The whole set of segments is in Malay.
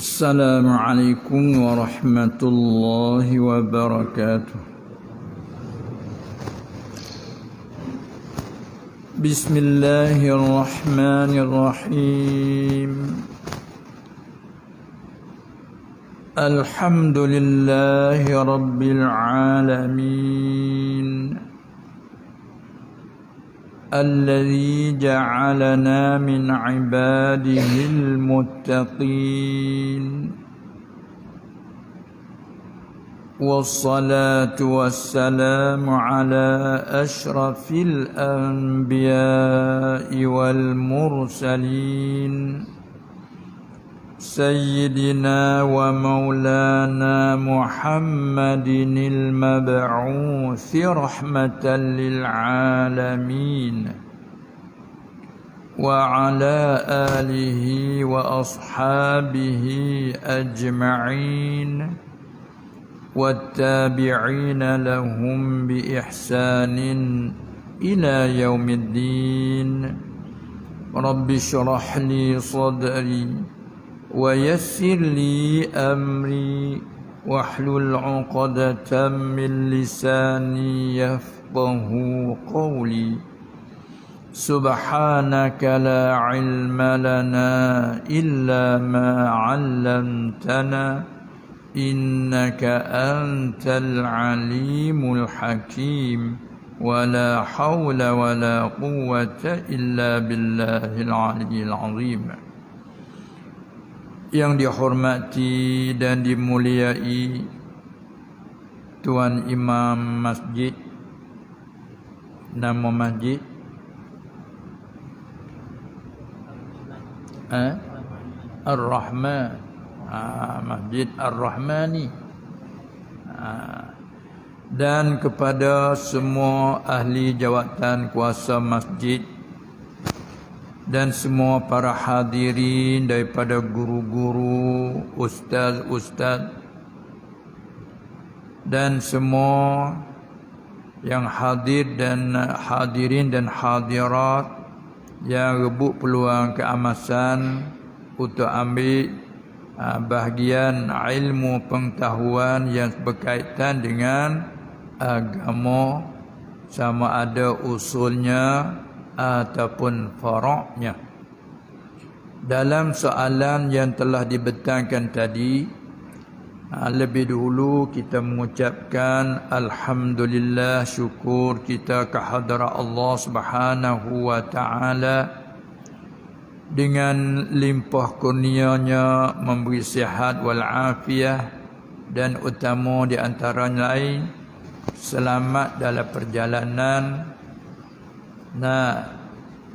Assalamualaikum warahmatullahi wabarakatuh. Bismillahirrahmanirrahim. Alhamdulillahi rabbil alamin. الذي جعلنا من عباده المتقين والصلاة والسلام على أشرف الأنبياء والمرسلين سيدنا ومولانا محمد المبعوث رحمة للعالمين وعلى آله وأصحابه أجمعين والتابعين لهم بإحسان إلى يوم الدين رب اشرح لي صدري ويسر لي أمري واحلل عقدة من لساني يفقه قولي سبحانك لا علم لنا إلا ما علمتنا إنك أنت العليم الحكيم ولا حول ولا قوة إلا بالله العلي العظيم. Yang dihormati dan dimuliai Tuan Imam Masjid. Nama masjid Ar-Rahman, Masjid Ar-Rahmani. Dan kepada semua ahli jawatan kuasa masjid dan semua para hadirin daripada guru-guru, ustaz-ustaz dan semua yang hadir dan hadirin dan hadirat yang rebut peluang keamasan untuk ambil bahagian ilmu pengetahuan yang berkaitan dengan agama, sama ada usulnya ataupun fara'nya. Dalam soalan yang telah dibentangkan tadi, lebih dahulu kita mengucapkan alhamdulillah, syukur kita kehadrat Allah Subhanahu wa taala dengan limpah kurnianya memberi sihat wal afiah, dan utama di antaranya lain selamat dalam perjalanan.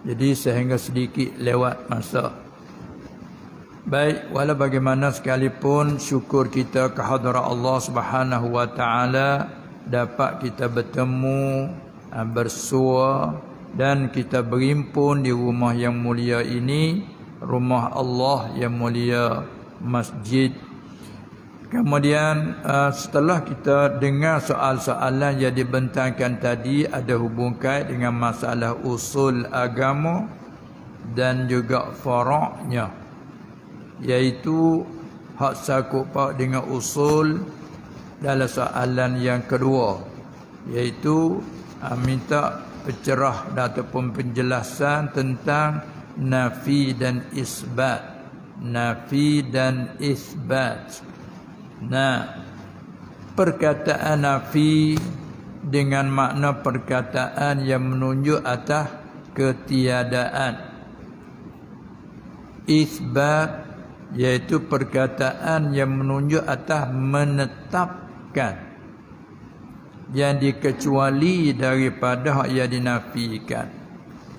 Jadi sehingga sedikit lewat masa. Baik, walau bagaimana sekalipun, syukur kita kehadrat Allah Subhanahu wa taala dapat kita bertemu, bersua dan kita berimpun di rumah yang mulia ini, rumah Allah yang mulia, masjid. Kemudian setelah kita dengar soal-soalan yang dibentangkan tadi, ada hubungan dengan masalah usul agama dan juga fara'nya, iaitu hak sakut paut dengan usul dalam soalan yang kedua, iaitu minta pencerah ataupun penjelasan tentang nafi dan isbat. Nafi dan isbat. Perkataan nafi dengan makna perkataan yang menunjuk atas ketiadaan. Isbat iaitu perkataan yang menunjuk atas menetapkan yang dikecuali daripada hak yang dinafikan.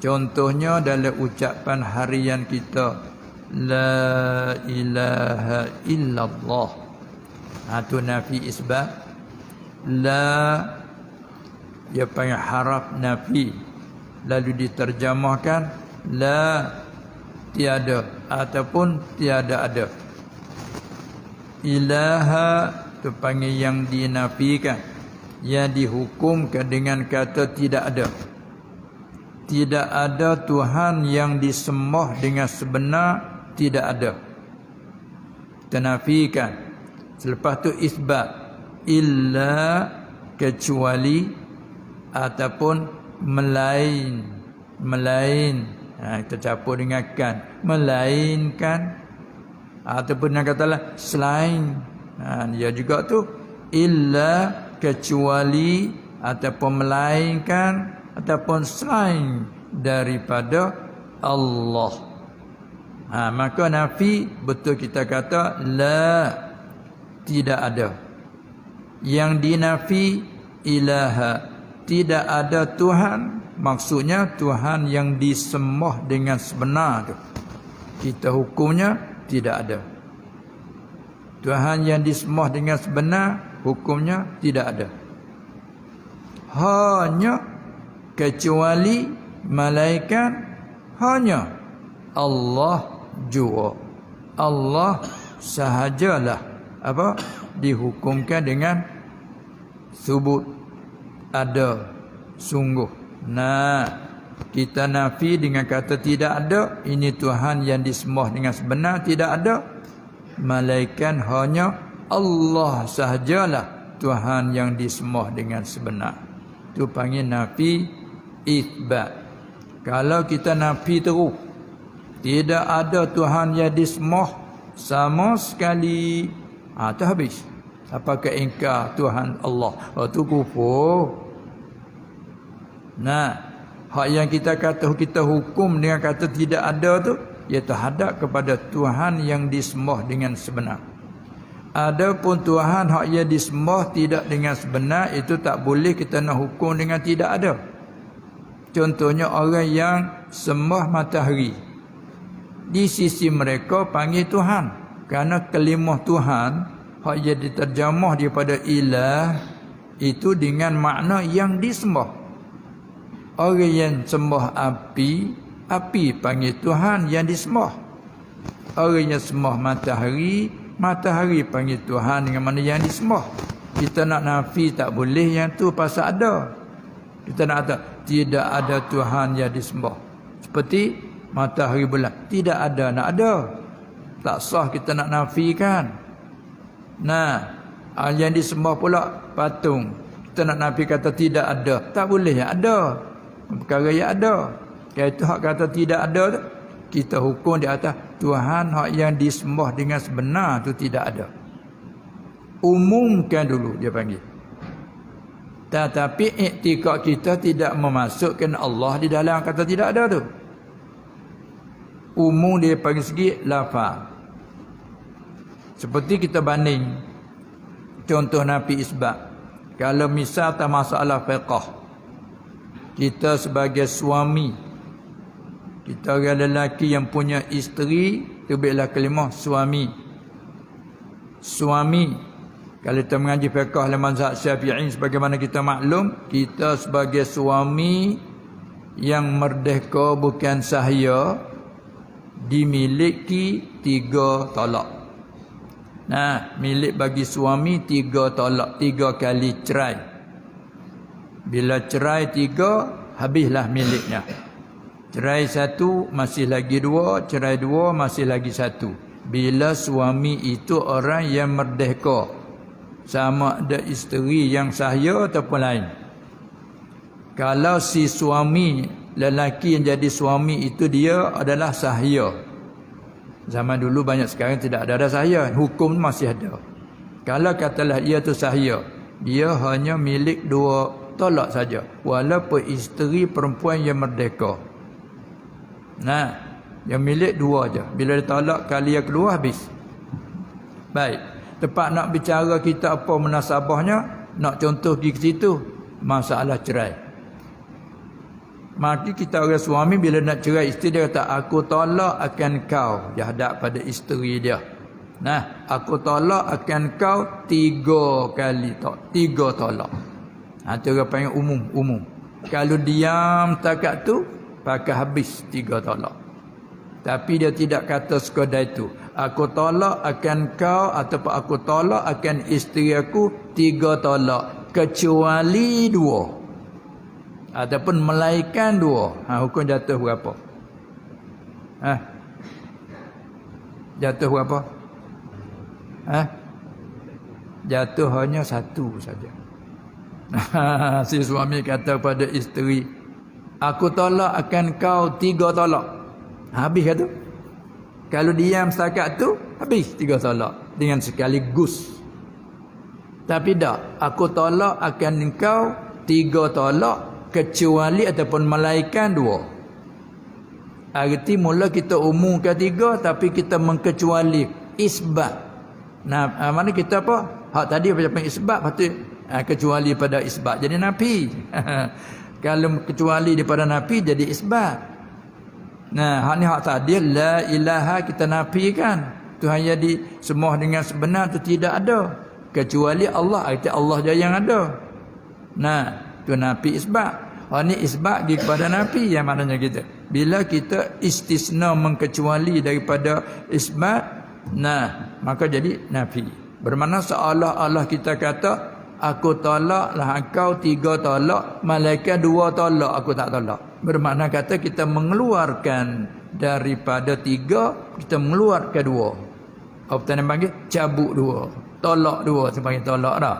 Contohnya dalam ucapan harian kita, la ilaha illallah. Itu nafi isbat. La dia panggil haraf nafi, lalu diterjemahkan la tiada ataupun tiada ada. Ilaha itu panggil yang dinafikan, yang dihukumkan dengan kata tidak ada. Tidak ada Tuhan yang disembah dengan sebenar, tidak ada. kita nafikan. Selepas tu isbat, illa kecuali ataupun melain. Kita campur dengan kan, melainkan ataupun yang katalah selain. Dia juga tu illa kecuali ataupun melainkan ataupun selain daripada Allah. Maka nafi betul kita kata la, tidak ada. Yang dinafi ilaha, tidak ada Tuhan. Maksudnya Tuhan yang disembah dengan sebenar tu, kita hukumnya tidak ada. Tuhan yang disembah dengan sebenar, hukumnya tidak ada. Hanya kecuali malaikat, hanya Allah jua. Allah sahajalah dihukumkan dengan subut, ada, sungguh. Kita nafi dengan kata tidak ada. Ini Tuhan yang disembah dengan sebenar tidak ada. Malaikat, hanya Allah sahajalah Tuhan yang disembah dengan sebenar. Itu panggil nafi itsbat. Kalau kita nafi terus, tidak ada Tuhan yang disembah sama sekali, itu habis. Apakah ingkar Tuhan Allah? Itu kufur. Hak yang kita kata, kita hukum dengan kata tidak ada tu, ia terhadap kepada Tuhan yang disembah dengan sebenar. Adapun Tuhan hak yang disembah tidak dengan sebenar, itu tak boleh kita nak hukum dengan tidak ada. Contohnya orang yang sembah matahari, di sisi mereka panggil Tuhan, kerana kalimah Tuhan hak yang diterjemah daripada ilah itu dengan makna yang disembah. Orang yang sembah api, api panggil Tuhan yang disembah. Orang yang sembah matahari, matahari panggil Tuhan dengan mana yang disembah. Kita nak nafi tak boleh yang tu pasal ada. Kita nak kata tidak ada Tuhan yang disembah. Seperti matahari bulan, tidak ada, nak ada. Tak sah kita nak nafikan. Yang disembah pula patung. Kita nak nafi kata tidak ada, tak boleh yang ada. Perkara yang ada. Iaitu hak kata tidak ada tu, kita hukum di atas Tuhan hak yang disembah dengan sebenar tu tidak ada. Umumkan dulu dia panggil. Tetapi iktikad kita tidak memasukkan Allah di dalam kata tidak ada tu. Umum dia panggil segi lafaz. Seperti kita banding contoh nafi isbat. Kalau misal tak masalah fiqh, kita sebagai suami, kita orang lelaki yang punya isteri, terbitlah kalimah suami. Suami, kalau kita mengaji fiqh dalam mazhab Syafi'i sebagaimana kita maklum, kita sebagai suami yang merdeka bukan sahaya, dimiliki 3 talak. Milik bagi suami 3 talak, 3 kali cerai. Bila cerai 3, habislah miliknya. Cerai 1 masih lagi 2, cerai 2 masih lagi 1. Bila suami itu orang yang merdeka, sama ada isteri yang sahaya ataupun lain. Kalau si suami, lelaki yang jadi suami itu dia adalah sahaya. Zaman dulu banyak, sekarang tidak ada sahaya. Hukum masih ada. Kalau katalah ia tu sahaya, dia hanya milik 2 tolak saja, walaupun isteri perempuan yang merdeka. Yang milik 2 aja. Bila dia tolak kali yang kedua habis. Baik, tepat nak bicara kita apa munasabahnya, nak contoh pergi ke situ, masalah cerai. Maka kita orang suami bila nak cerai isteri, dia kata aku tolak akan kau. Dia hadap pada isteri dia. Aku tolak akan kau 3 kali, 3 tolak. Itu orang panggil umum. Kalau diam takat tu, pakai habis 3 tolak. Tapi dia tidak kata sekadar itu. Aku tolak akan kau ataupun aku tolak akan isteri aku 3 tolak. Kecuali 2. Ataupun melainkan 2. Hukum jatuh berapa? Jatuh berapa? Jatuh hanya satu saja. Si suami kata pada isteri, aku tolak akan kau 3 tolak. Habis kata. Kalau diam setakat tu, habis 3 tolak dengan sekaligus. Tapi tak, aku tolak akan engkau 3 tolak kecuali ataupun malaikat 2. Arti mula kita umumkan 3 tapi kita mengkecuali isbat. Nah, mana kita apa? Hak tadi apa isbat patut kecuali pada isbat jadi nafi. Kalau kecuali daripada nafi jadi isbat. Nah, hak ni hak tadi la ilaha kita nafikan. Tuhan yang disembah dengan sebenar tu tidak ada kecuali Allah. Arti Allah je yang ada. Nah, tu nafi isbat. Hak ni isbat kepada nafi yang maknanya kita. Bila kita istisna mengkecuali daripada isbat, nah, maka jadi nafi. Bermakna seolah-olah kita kata aku tolaklah engkau 3 tolak, malaikat 2 tolak aku tak tolak. Bermakna kata kita mengeluarkan daripada 3, kita mengeluarkan 2. Apa kita panggil? Cabut 2. Tolak 2, kita panggil tolak dah.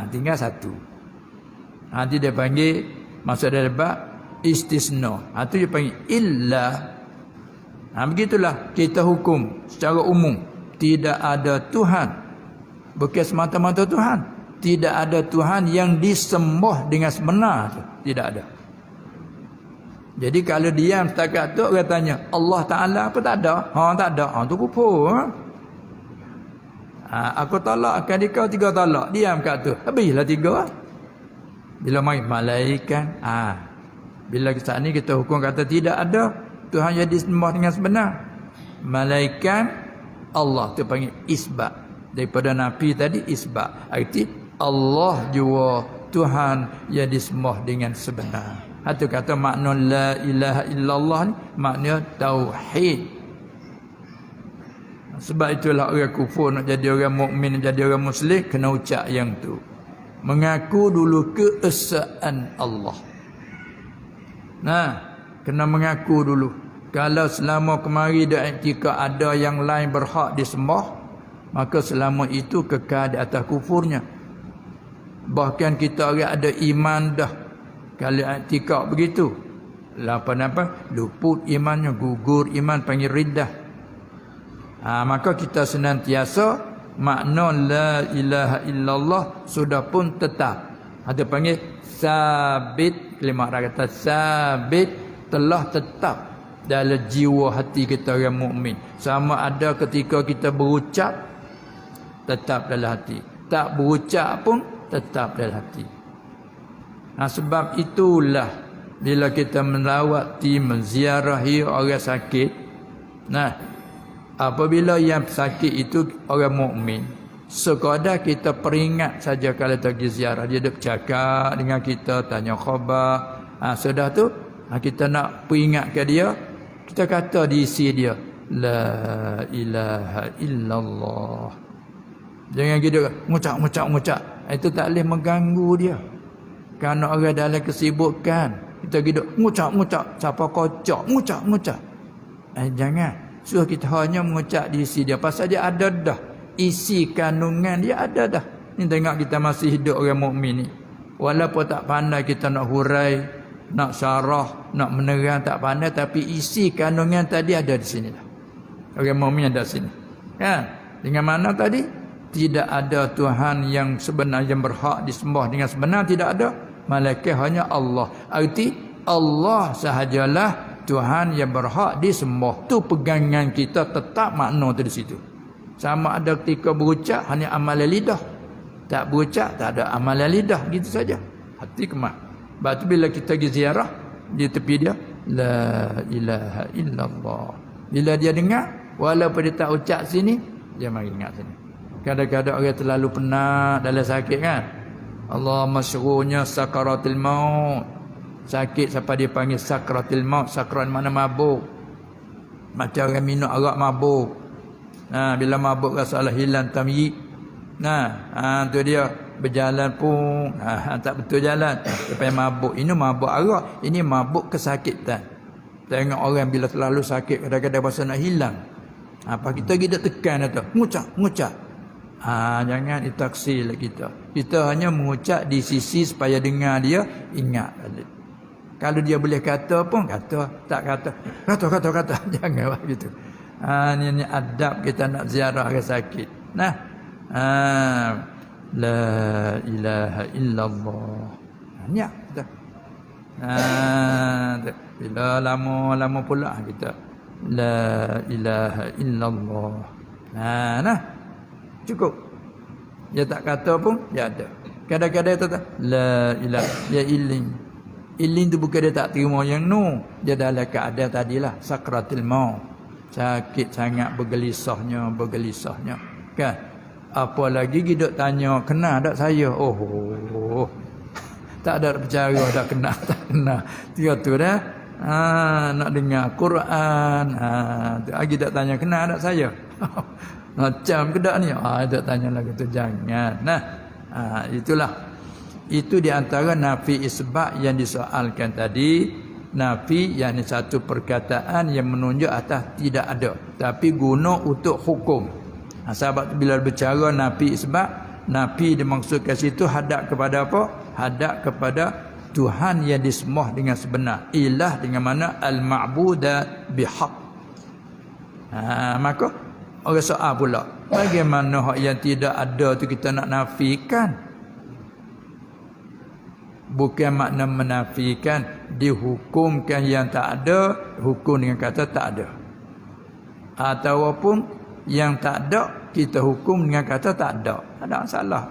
Tinggal 1. Nanti dia panggil, maksud dia bab istisna. Itu dia panggil illa. Begitulah kita hukum secara umum. Tidak ada Tuhan. Bukan semata-mata Tuhan. Tidak ada Tuhan yang disembah dengan sebenar. Tidak ada. Jadi kalau diam setakat tu orang tanya Allah Ta'ala apa tak ada? Tak ada. Tu kufur. Aku tolak akan dikau 3 tolak. Diam kat tu. Habislah 3. Bila mai malaikat. Bila saat ni kita hukum kata tidak ada Tuhan yang disembah dengan sebenar. Malaikat Allah tu panggil isbat. Daripada nafi tadi isbat. Arti Allah jua Tuhan yang disembah dengan sebenar. Itu kata makna la ilaha illallah ni makna tauhid. Sebab itulah orang kufur nak jadi orang mukmin, nak jadi orang muslim kena ucap yang tu. Mengaku dulu keesaan Allah. Nah, kena mengaku dulu. Kalau selama kemari dia iktikad ada yang lain berhak disembah, maka selama itu kekal di atas kufurnya. Bahkan kita orang ada iman dah. Kalau i'tikad begitu, apa luput imannya, gugur iman, panggil riddah. Maka kita senantiasa makna la ilaha illallah sudah pun tetap. Ada panggil sabit, kalimat kata sabit telah tetap dalam jiwa hati kita orang mukmin. Sama ada ketika kita berucap tetap dalam hati, tak berucap pun tetap dalam hati. Sebab itulah bila kita melawati, menziarahi orang sakit, apabila yang sakit itu orang mukmin, sekadar kita peringat saja kalau pergi ziarah, dia duk cakap dengan kita, tanya khabar, sudah tu kita nak peringatkan dia, kita kata diisi dia la ilaha illallah. Jangan gitu ngucap. Itu tak boleh mengganggu dia. Kerana orang dalam kesibukan, kita gitu ngucap, siapa kocok, ngucap. Jangan. Suruh kita hanya mengucap di isi dia. Pasal dia ada dah. Isi kandungan dia ada dah. Ni tengok kita masih hidup orang mukmin ni. Walaupun tak pandai kita nak hurai, nak syarah, nak menerang, tak pandai. Tapi isi kandungan tadi ada di sini dah. Orang mukmin ada di sini. Kan? Dengan mana tadi? Tidak ada Tuhan yang sebenar yang berhak disembah dengan sebenar, tidak ada. Malaikat hanya Allah. Arti Allah sahajalah Tuhan yang berhak disembah. Tu pegangan kita tetap makna tu di situ. Sama ada ketika berucap hanya amalan lidah. Tak berucap tak ada amalan lidah, gitu saja. Hati kemat. Sebab tu bila kita pergi ziarah di tepi dia la ilaha illallah. Bila dia dengar walaupun dia tak ucap sini, dia mari ingat sini. Kadang-kadang orang terlalu penat dalam sakit kan. Allah masyhurnya sakaratul maut. Sakit sampai dia panggil sakaratul maut. Sakarat mana mabuk. Macam orang minum arak mabuk. Bila mabuk rasalah hilang tamyiz. Tu dia berjalan pun tak betul jalan. Lepas mabuk. Ini mabuk arak. Ini mabuk kesakitan. Tengok orang bila terlalu sakit kadang-kadang rasa nak hilang. Apa kita kita tekan atau ngucap. Jangan ditaksir kita. Kita hanya mengucap di sisi supaya dengar dia ingat balik. Kalau dia boleh kata pun kata, tak kata kata. Jangan begitu. Ini adab kita nak ziarah orang sakit. Nah. La ilaha illallah. Ni dah. Bila lama pula kita la ilaha illallah. Nah. Cukup. Dia tak kata pun dia ada. Kadang-kadang dia tak la ilaha, dia iling. Iling tu bukan dia tak terima yang dia dalam keadaan tadilah sakratul maut. Sakit sangat bergelisahnya. Kan? Apa lagi kita tanya kenal tak saya? Oh. Tak ada bercara dah kenal tak kenal. Dia tu dah nak dengar Quran. Lagi tak tanya kenal tak saya? Macam ke tak ni? Tak tanya lagi tu jangan. Itulah. Itu di antara nafi isbat yang disoalkan tadi. Nafi yang satu perkataan yang menunjuk atas tidak ada, tapi guna untuk hukum. Sahabat bila berbicara nafi isbat, nafi dimaksudkan situ hadap kepada apa? Hadap kepada Tuhan yang disembah dengan sebenar. Ilah dengan mana al-ma'buda bihaq. Maka orang soal pula, bagaimana hak yang tidak ada tu kita nak nafikan? Bukan makna menafikan, dihukumkan yang tak ada, hukum dengan kata tak ada. Ataupun yang tak ada, kita hukum dengan kata tak ada. Ada masalah.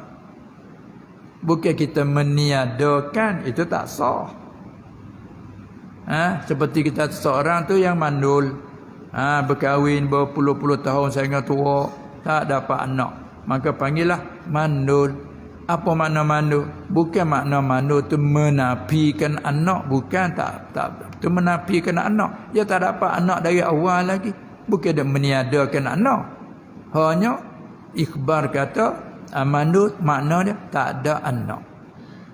Bukan kita meniadakan, itu tak sah. Seperti kita seorang tu yang mandul, berkahwin berpuluh-puluh tahun sehingga tua, tak dapat anak. Maka panggillah mandul. Apa makna mandul? Bukan makna mandul tu menafikan anak, bukan, tak tu menafikan anak. Dia tak dapat anak dari awal lagi. Bukan dia meniadakan anak. Hanya ikhbar kata mandul makna dia tak ada anak.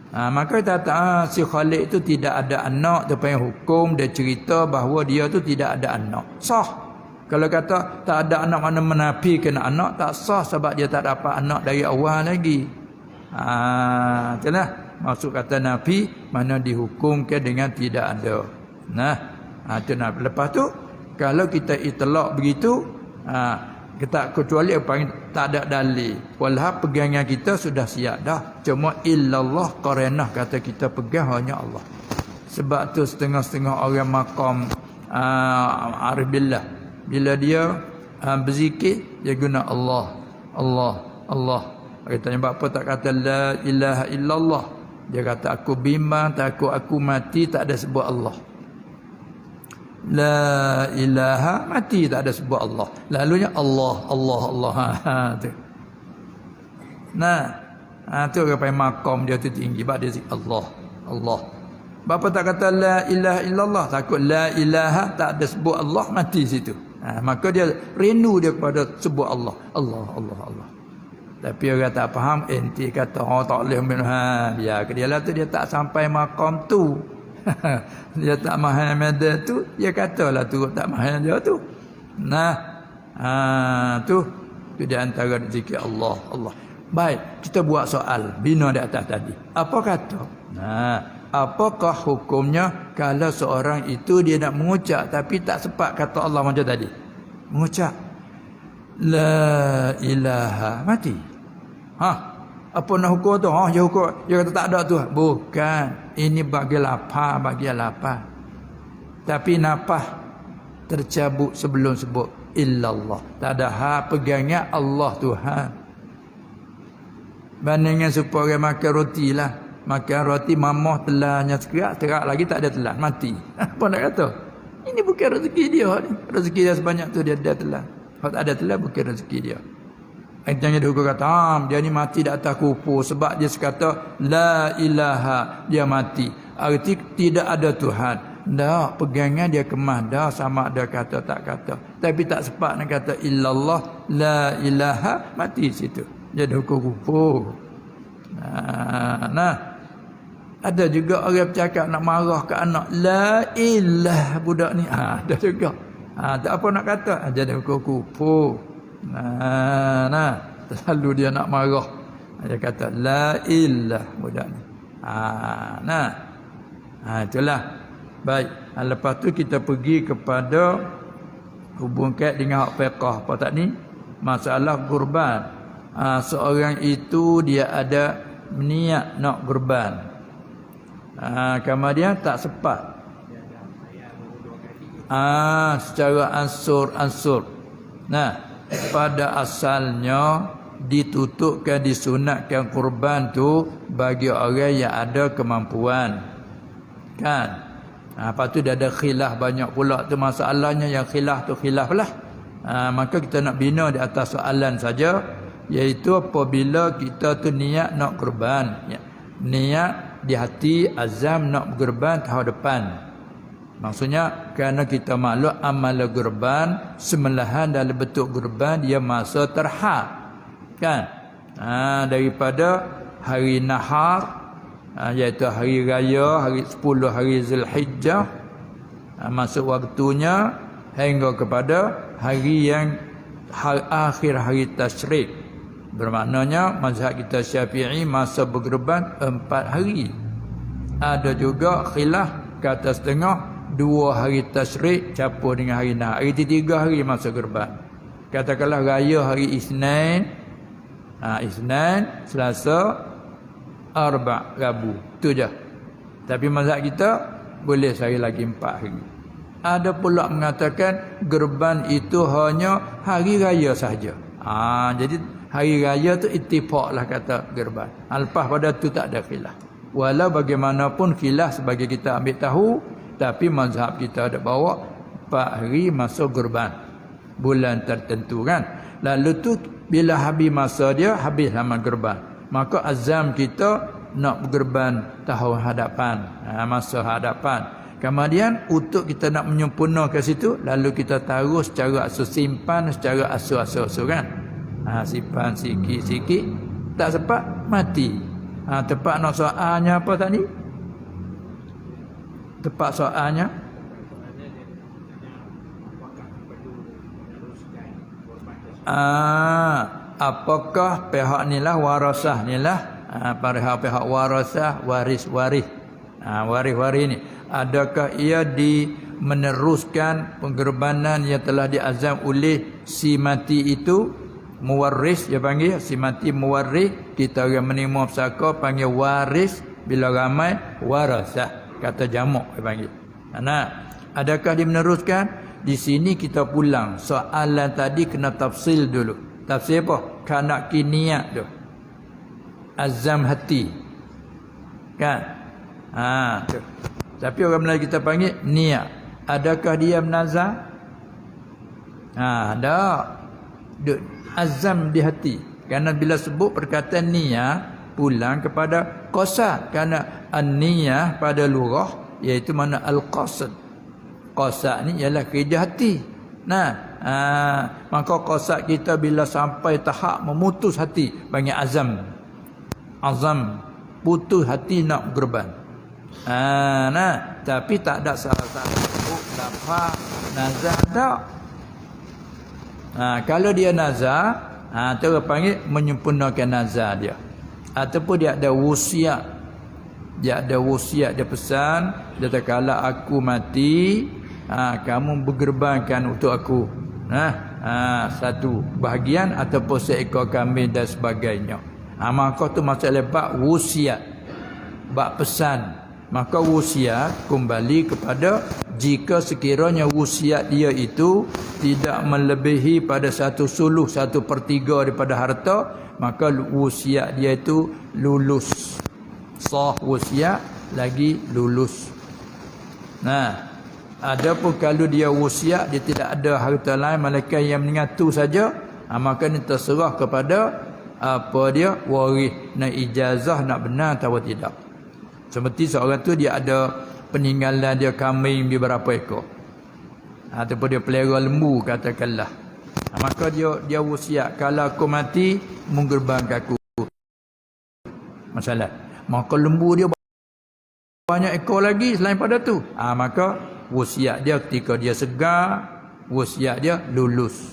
Maka kita kata si Khalid itu tidak ada anak, dia panggil hukum, dia cerita bahawa dia tu tidak ada anak. Sah. Kalau kata tak ada anak makna menafikan anak, tak sah sebab dia tak dapat anak dari awal lagi. Itulah maksud kata nafi, mana dihukumkan dengan tidak ada. Itu nafi. Lepas tu kalau kita itlaq begitu, kita kecuali apa tak ada dalil. Walau pegangan kita sudah siap dah. Cuma illallah qarinah kata kita pegang hanya Allah. Sebab tu setengah-setengah orang maqam arif billah, bila dia berzikir dia guna Allah. Dia tanya apa tak kata la ilaha illallah. Dia kata aku bimbang takut aku mati tak ada sebut Allah. La ilaha mati tak ada sebut Allah. Lalunya Allah. Tu. Tu orang makom dia tu tinggi sebab dia zikir Allah. Bapa tak kata la ilaha illallah, takut la ilaha tak ada sebut Allah mati situ. Maka dia rindu dia kepada sebut Allah. Tapi orang tak faham, enti kata tak boleh biar ke dia lah tu, dia tak sampai makam tu. Dia tak mahal medan tu, dia katalah tu tak mahal dia tu. Tu di antara zikir Allah. Baik, kita buat soal bina di atas tadi. Apa kata? Apakah hukumnya kalau seorang itu dia nak mengucap tapi tak sempat kata Allah macam tadi? Mengucap la ilaha mati. Apa nak hukum tu? Dia hukum. Dia kata tak ada tu. Bukan. Ini bagi lapar. Tapi napah tercabut sebelum sebut illallah. Tak ada pegangnya Allah Tuhan. Bandingkan supaya makan roti lah. Makan roti mamah telannya terak lagi tak ada telan. Mati. Apa nak kata? Ini bukan rezeki dia ni. Rezeki dia sebanyak tu dia ada telan. Kalau tak ada telan bukan rezeki dia. Jangan dia kata dia ni mati di atas kufur sebab dia kata la ilaha, dia mati. Arti tidak ada Tuhan. Dah pegangan dia kemah dah sama ada kata tak kata. Tapi tak sempat nak kata illallah la ilaha, mati situ. Jadi hukum kufur. Ada juga orang bercakap nak marah ke anak la ilah budak ni. Ada juga. Tak apa nak kata jadi hukum kufur. Terlalu dia nak marah. Dia kata la ilah budak ni. Itulah. Baik. Lepas tu kita pergi kepada hubungkan dengan hak fiqh apa tak ni? Masalah kurban. Seorang itu dia ada niat nak kurban. Kemudian tak sempat. Secara ansur. Nah, pada asalnya ditutupkan, disunatkan kurban tu bagi orang yang ada kemampuan. Kan? Lepas tu dia ada khilaf banyak pula tu masalahnya, yang khilaf tu khilaf lah. Maka kita nak bina di atas soalan saja, iaitu apabila kita tu niat nak kurban, niat di hati azam nak kurban tahun depan. Maksudnya kerana kita maklum amal kurban, sembelihan dalam bentuk kurban dia masa terhad. Kan? Daripada hari nahar, iaitu hari raya, hari 10 hari Zulhijjah, masuk waktunya hingga kepada hari yang akhir hari tasyrik. Bermaknanya mazhab kita Syafi'i masa berkurban 4 hari. Ada juga khilaf kata setengah 2 hari tasyrik campur dengan hari nahar. Hari 3 hari masa kurban. Katakanlah raya hari Isnin, Isnin, Selasa, Arba', Rabu. Itu je. Tapi mazhab kita boleh sehari lagi 4 hari. Ada pula mengatakan kurban itu hanya hari raya sahaja. Jadi hari raya tu ittifaq lah kata kurban. Lepas pada tu tak ada khilaf. Walau bagaimanapun khilaf sebagai kita ambil tahu, tapi mazhab kita ada bawa 4 hari masa kurban. Bulan tertentu kan. Lalu tu bila habis masa dia, habis lama kurban. Maka azam kita nak berkurban tahun hadapan, masa hadapan. Kemudian untuk kita nak menyempurnakan situ, lalu kita taruh secara simpan, secara asur-asur kan. Simpan sikit-sikit, tak sempat mati. Tepat nak soalnya apa tadi? Tepat soalnya apakah pihak nilah warasah nilah pihak warasah waris ni, adakah ia meneruskan pengorbanan yang telah diazam oleh si mati itu? Muwaris dia panggil, si mati muwaris. Kita orang menerima pesaka panggil waris, bila ramai warasah, kata jamak dia panggil. Adakah dia meneruskan? Di sini kita pulang soalan tadi kena tafsil dulu. Tafsir apa? Kanak niat tu, azam hati kan. Tu. Tapi orang Melayu kita panggil niat. Adakah dia menazar? Ada azam di hati. Kerana bila sebut perkataan niat, pulang kepada qasad. Kerana an-niyah pada lughah iaitu mana al-qasad. Qasad ni ialah kerja hati. Maka qasad kita bila sampai tahap memutus hati panggil azam. Azam, putus hati nak berkurban. Tapi tak ada salah satu lafaz nazar tak. Kalau dia nazar, tu orang panggil menyempurnakan nazar dia. Ataupun dia ada wasiat. Dia ada wasiat, dia pesan, dia kata kalau aku mati, kamu berkurbankan untuk aku. Satu bahagian ataupun seekor kambing dan sebagainya. Maka tu masalah bab wasiat, bab pesan. Maka wasiat kembali kepada jika sekiranya wasiat dia itu tidak melebihi pada 1/10, 1/3 daripada harta, maka wasiat dia itu lulus. Sah wasiat lagi lulus. Adapun kalau dia wasiat dia tidak ada harta lain melainkan yang mengatu saja, maka ini terserah kepada apa dia waris, nak ijazah nak benar atau tidak. Seperti seorang tu dia ada peninggalan dia kambing beberapa ekor, ataupun dia pelihara lembu katakanlah, maka dia wasiat kalau aku mati mengorbankan aku masalah. Maka lembu dia banyak ekor lagi selain pada tu, maka wasiat dia ketika dia segar, wasiat dia lulus,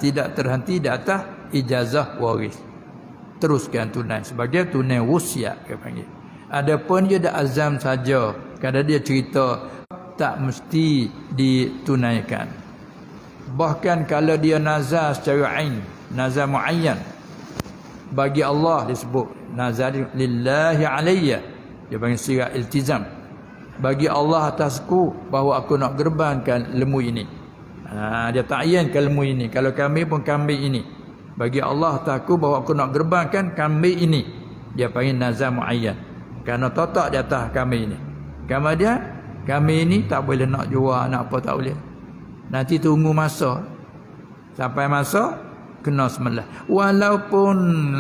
tidak terhenti di atas ijazah waris. Teruskan tunai sebagai tunai wasiat dia panggil. Adapun dia dah azam saja, kadang dia cerita tak mesti ditunaikan. Bahkan kalau dia nazar secara ain, nazar muayyan bagi Allah disebut nazar lillahi alayya, dia panggil sirah iltizam. Bagi Allah atasku bahawa aku nak gerbankan lembu ini. Dia ta'ayyankan lembu ini. Kalau kambing pun kambing ini. Bagi Allah atasku bahawa aku nak gerbankan kambing ini. Dia panggil nazar muayyan. Kerana totak di atas kambing ini. Kemudian kambing ini tak boleh nak jual, nak apa tak boleh. Nanti tunggu masa. Sampai masa kena sembelih. Walaupun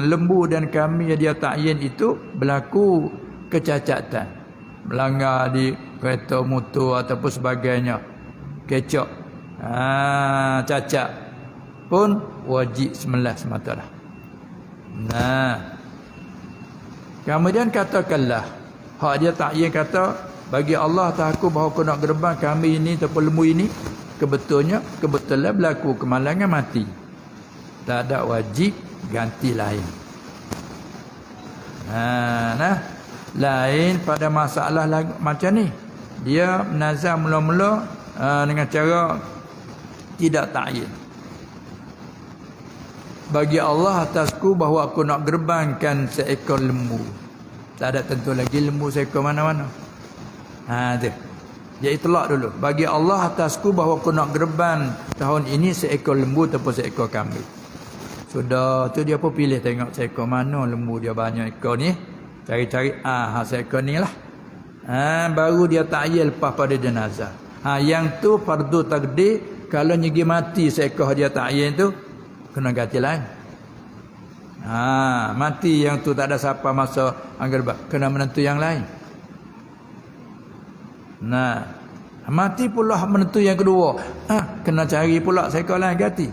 lembu dan kambing yang dia ta'ayyan itu berlaku kecacatan. Melanggar di kereta motor ataupun sebagainya, kecok, cacat pun wajib sembelih semata lah. Nah, kemudian katakanlah hak dia ta'yin kata bagi Allah takku bahawa aku nak gerbang kami ini ataupun lembu ini, kebetulan berlaku kemalangan mati, tak ada wajib ganti lain. Nah, lain pada masalah macam ni, dia nazar mula-mula dengan cara tidak ta'yin. Bagi Allah atasku bahawa aku nak gerbangkan seekor lembu. Tak ada tentu lagi lembu seekor mana-mana. Tu. Dia itlak dulu. Bagi Allah atasku bahawa aku nak gerbang tahun ini seekor lembu ataupun seekor kambing. Sudah tu dia pun pilih tengok seekor mana lembu dia banyak ekor ni. Cari-cari seekor ni lah. Baru dia ta'yin lepas pada jenazah. Yang tu fardu takdir. Kalau nyegi mati seekor dia ta'yin tu, kena ganti lain. Mati yang tu tak ada siapa masa anggar kena menentu yang lain. Nah, mati pula menentu yang kedua. Kena cari pula seekor lain ganti.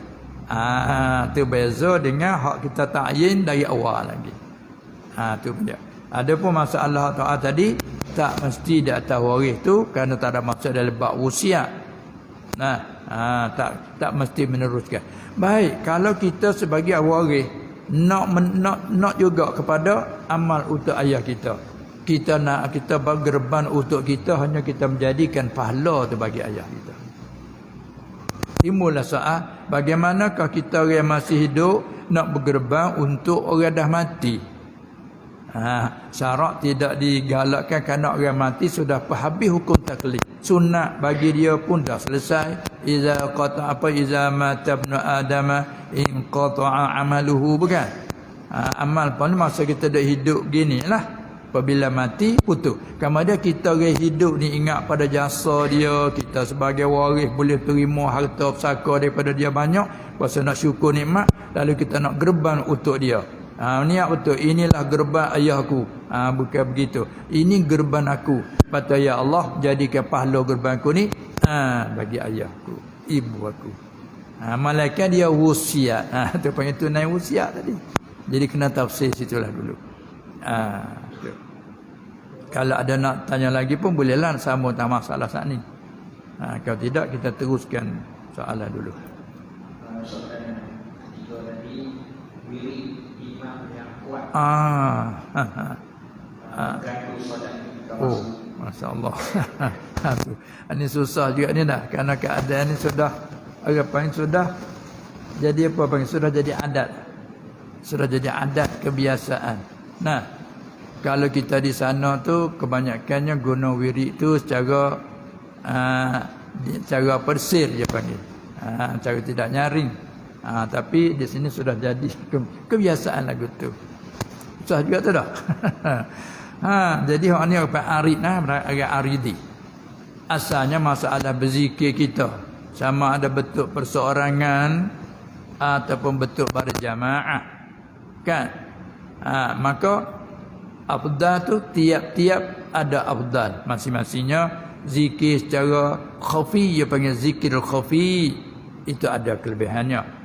Tu beza dengan hak kita ta'yin dari awal lagi. Tu punya. Adapun masalah taat tadi tak mesti di atas waris tu kerana tak ada maksud dalam bab wasiat. Tak mesti meneruskan. Baik, kalau kita sebagai waris nak juga kepada amal untuk ayah kita. Kita bergerban untuk kita, hanya kita menjadikan pahala tu bagi ayah kita. Timbullah soal, bagaimanakah kita orang yang masih hidup nak bergerban untuk orang dah mati? Syarat tidak digalakkan kerana orang mati sudah habis hukum taklif. Sunat bagi dia pun dah selesai. Iza mata ibnu Adam in qata'a amaluhu, bukan? Amal pun masa kita dah hidup ginilah. Apabila mati putus. Kemudian kita orang hidup ni ingat pada jasa dia, kita sebagai waris boleh terima harta pusaka daripada dia banyak, pasal nak syukur nikmat, lalu kita nak gerban untuk dia. Niat betul, inilah gerban ayahku. Bukan begitu. Ini gerban aku. Kata ya Allah, jadikan pahala gerbanku ni bagi ayahku, ibu aku. Malaikat dia wasiat. Tu panggil tunai wasiat tadi. Jadi kena tafsir situlah dulu. Kalau ada nak tanya lagi pun bolehlah sambung tak masalah saat ni. Kalau tidak kita teruskan soalan dulu. Oh, masya-Allah. Ini susah juga ni dah, kerana keadaan ni sudah sudah jadi apa panggil, sudah jadi adat. Sudah jadi adat kebiasaan. Nah, kalau kita di sana tu kebanyakannya guna wirid tu secara persir dia panggil. Cara tidak nyaring. Tapi di sini sudah jadi kebiasaan lagu tu. Susah juga tu dah. Jadi orang ni apa arid agak aridi. Asalnya masalah berzikir kita sama ada bentuk perseorangan ataupun bentuk berjamaah. Kan? Maka afdal tu tiap-tiap ada afdal. Masing-masingnya zikir secara khafi, dia panggil zikir khafi, itu ada kelebihannya.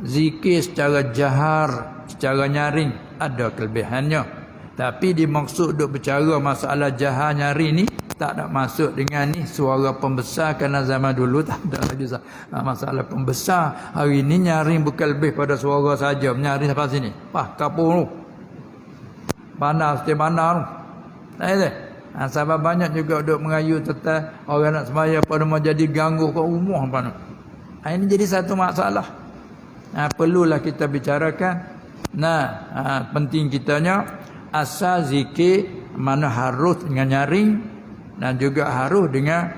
Zikir secara jahar, secara nyaring, ada kelebihannya. Tapi dimaksud duk bercara masalah jahar nyaring ni tak nak masuk dengan ni suara pembesar, kerana zaman dulu tak ada lagi masalah pembesar. Hari ni nyaring bukan lebih pada suara saja, nyaring sampai sini. Wah, kapur tu. Panas, panas tu. Tak ada. Sebab banyak juga duk merayu tentang orang nak sembahyang pada mau jadi ganggu kat rumah apa tu. Ini jadi satu masalah. Perlulah kita bicarakan. Penting kitanya asal zikir mana harus dengan nyaring dan juga harus dengan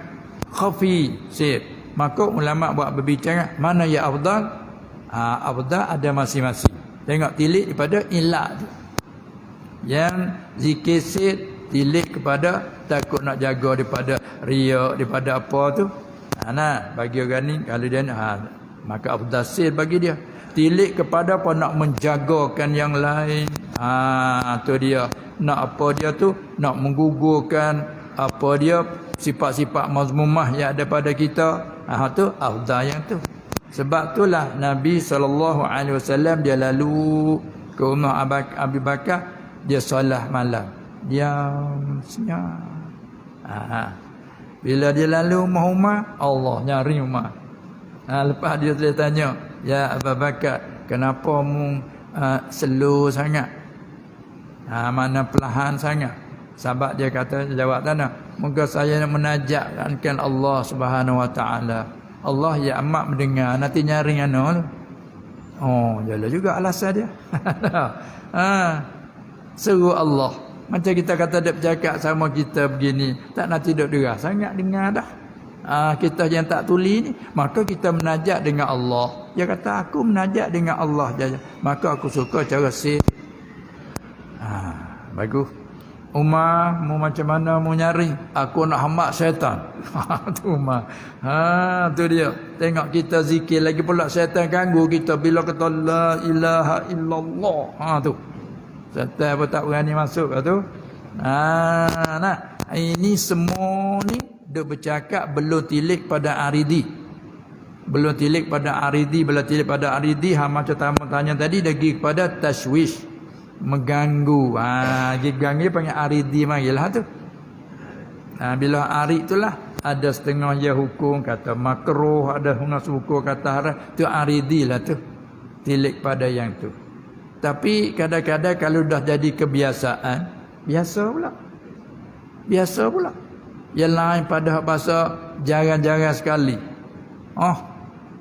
khafi sir. Maka ulama buat berbicara mana ya afdal? Afdal ada masing-masing. Tengok tilik daripada ilak tu. Yang zikir sir tilik kepada takut nak jaga daripada riak, daripada apa tu. Bagi orang ni kalau dia maka afdal sir bagi dia. Tilik kepada apa nak menjagakan yang lain. Tu dia. Nak apa dia tu? Nak menggugurkan apa dia sifat-sifat mazmumah yang ada pada kita. Tu afdal yang tu. Sebab itulah Nabi SAW dia lalu ke rumah Abu Bakar, dia solat malam. Diam senyap. Bila dia lalu rumah Allah nyari rumah. Lepas dia tanya, ya Abu Bakar, kenapa mu slow sangat? Mana perlahan sangat? Sahabat dia kata, jawab tanah, moga saya nak menajatkan Allah Subhanahu Wa Taala. Allah ya amat mendengar, nanti nyari ano. Jalan juga alasan dia. Seru Allah. Macam kita kata dia bercakap sama kita begini, tak nak tidur derah sangat dengar dah. Kita yang tak tuli ni, maka kita menajat dengan Allah. Dia kata aku menajat dengan Allah saja. Maka aku suka cara sir. Bagus. Umar mu macam mana mu nyari? Aku nak hambak syaitan. Tu Umar. Tu dia. Tengok kita zikir lagi pula syaitan ganggu kita bila kata la ilaha illallah. Tu. Syaitan pun tak berani masuk tu. Ini semua ni dia bercakap belum tilik pada aridi. Belum tilik pada aridi. Bila tilik pada aridi, macam tamu tanya tadi, dia pergi kepada tashwish, mengganggu. Ganggu panggil aridi marilah tu. Bila arid itulah ada setengah ya hukum kata makruh, ada setengah hukum kata haram. Tu aridi lah tu. Tilik pada yang tu. Tapi kadang-kadang kalau dah jadi kebiasaan, biasa pula. Biasa pula. Yang lain pada bahasa jarang-jarang sekali.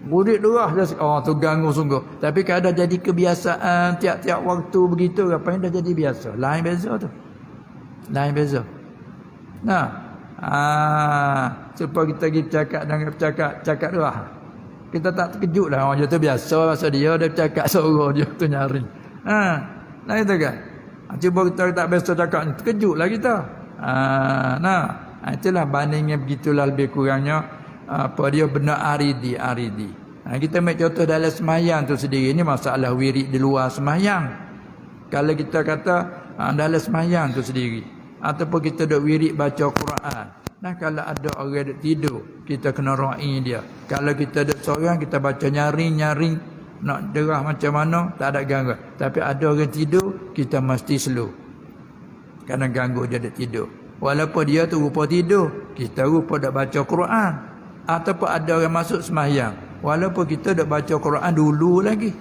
Budik derah dah. Tu ganggu sungguh. Tapi kadang jadi kebiasaan tiap-tiap waktu begitu, apa yang dah jadi biasa. Lain beza tu. Lain beza. Supaya kita pergi cakap derah. Kita tak terkejut lah. Dia tu biasa masa dia bercakap suara dia tu nyari. Lain tu kan. Cuba kita tak biasa cakap ni, terkejutlah kita. Itulah bandingnya begitulah lebih kurangnya apa dia benar aridi. Kita ambil contoh dalam sembahyang tu sendiri, ni masalah wirid di luar sembahyang. Kalau kita kata dalam sembahyang tu sendiri, ataupun kita duk wirid baca Quran. Kalau ada orang duk tidur, kita kena ra'i dia. Kalau kita duk seorang, kita baca nyaring nak derah macam mana tak ada gangguan. Tapi ada orang tidur, kita mesti slow. Kerana ganggu dia duk tidur. Walaupun dia tu rupa tidur, kita rupa dak baca Quran. Ataupun ada orang masuk sembahyang, walaupun kita dak baca Quran dulu lagi,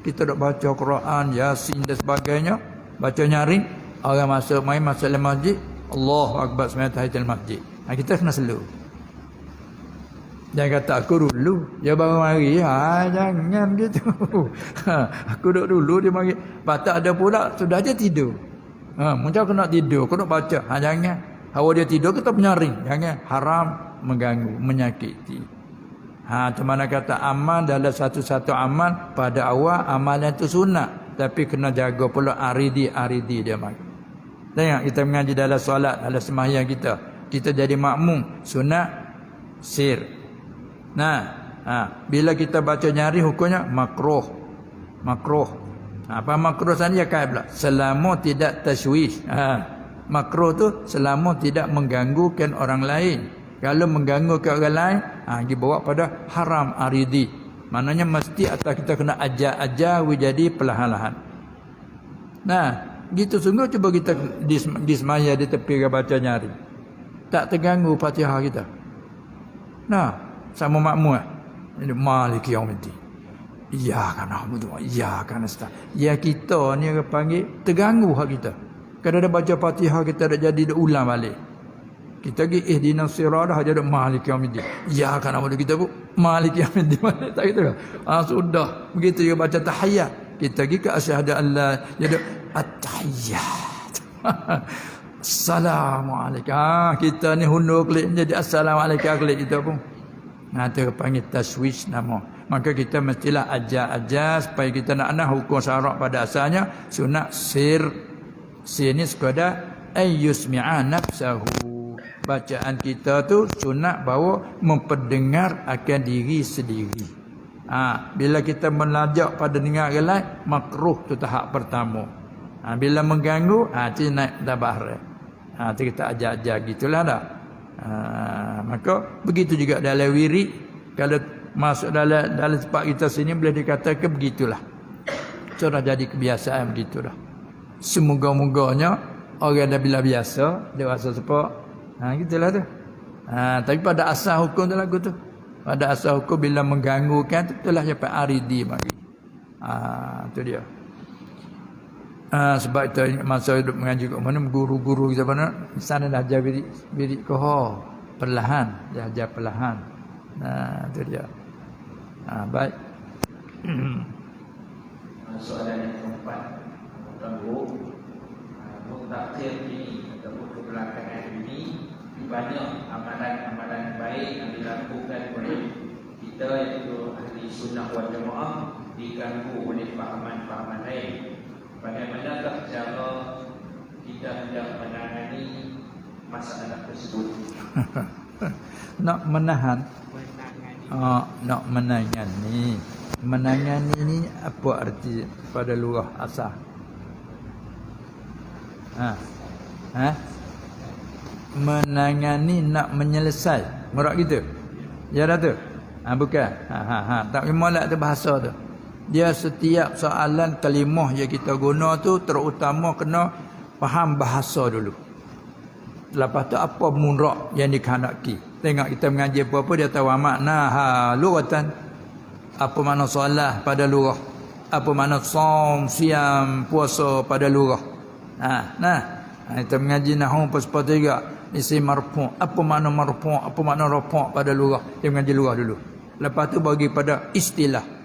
kita dak baca Quran, Yasin dan sebagainya, baca nyaring, orang masuk dalam masjid, Allahu Akbar sembahyang tahiyatul masjid. Kita kena slow. Jangan kata aku dulu, dia baru mari. Jangan gitu. Aku duduk dulu, dia mari. Patut ada pula sudah dia tidur. Macam aku nak tidur, aku nak baca. Jangan. Hawa dia tidur, kita menyaring. Jangan. Haram, mengganggu, menyakiti. Macam mana kata amal dalam satu-satu amal, pada awal amalan itu sunat. Tapi kena jaga pula aridi dia mari. Tengok kita mengaji dalam solat, dalam sembahyang kita. Kita jadi makmum, sunat, sir. Bila kita baca nyari hukumnya makruh. Apa makruh sana kaya pula? Selama tidak tashwish. Makruh tu selama tidak mengganggukan orang lain. Kalau mengganggukan orang lain, dibawa pada haram aridi. Maknanya mesti atau kita kena ajar jadi perlahan-lahan. Gitu sungguh cuba kita di semaya di tepi baca nyari. tak terganggu Fatihah kita. Nah, sama makmum. Ini Maliki Yaumiddin. Iyyaka na'budu wa iyyaka nasta'in. Ya kita ni orang panggil terganggu hak kita. Kalau dah baca Fatihah kita dah jadi dah ulang balik. Kita pergi ihdinas siratal dah jadi Maliki Yaumiddin. Iyyaka na'budu kita pun Maliki Yaumiddin. Tak gitu ke? Sudah. Begitu juga baca tahiyat. Kita pergi ke asyhadu an la jadi at-tahiyyat. Assalamualaikum. Kita ni hundur klik jadi assalamualaikum klik kita pun. Itu panggil taswish nama. Maka kita mestilah ajar supaya kita nak hukum syarak pada asalnya sunat sir. Sir ni sekadar ayyusmi'a nafsahu. Bacaan kita tu sunat bahawa memperdengar akan diri sendiri. Bila kita melajak pada dengar orang lain, makruh tu tahap pertama. Bila mengganggu, tu naik tabah. Tu kita ajar-ajar gitulah dah. Maka begitu juga dalam wirid, kalau masuk dalam tempat kita sini boleh dikatakan begitulah. Sudah jadi kebiasaan begitulah. Semoga-moganya orang dah bila biasa, dia rasa sepak. Gitulah tu. Tapi pada asal hukum tu lagu tu. Pada asal hukum bila mengganggukan tu itulah sampai aridi bagi. Tu dia. Sebab itu masa hidup mengaji kat mana guru-guru kita mana sana dah ajar birik koho perlahan, dah ajar perlahan. Itu dia. Baik. Soalan yang keempat, ganggu mutakhir ini ataupun kebelakangan ini banyak amalan-amalan baik yang dilakukan oleh kita iaitu ahli sunnah wal jamaah diganggu oleh fahaman-fahaman lain. Bagaimanakah cara kita hendak menangani masalah tersebut? Nak menahan, nak menangani. Menangani ni apa arti pada lugah asal? Menangani nak menyelesai. Murak gitu. Ya dah tu. Bukan. Tak molek tu bahasa tu. Dia setiap soalan kalimah yang kita guna tu terutama kena faham bahasa dulu. Lepas tu apa murak yang dikehendaki. Tengok kita mengaji apa-apa dia tahu makna lughatan. Apa makna solat pada lughah. Apa makna saum, siam, puasa pada lughah. Kita mengaji nahwu pas-pas juga. Isim marfu', apa makna marfu', apa makna rafa' pada lughah. Dia mengaji lughah dulu. Lepas tu bagi pada istilah.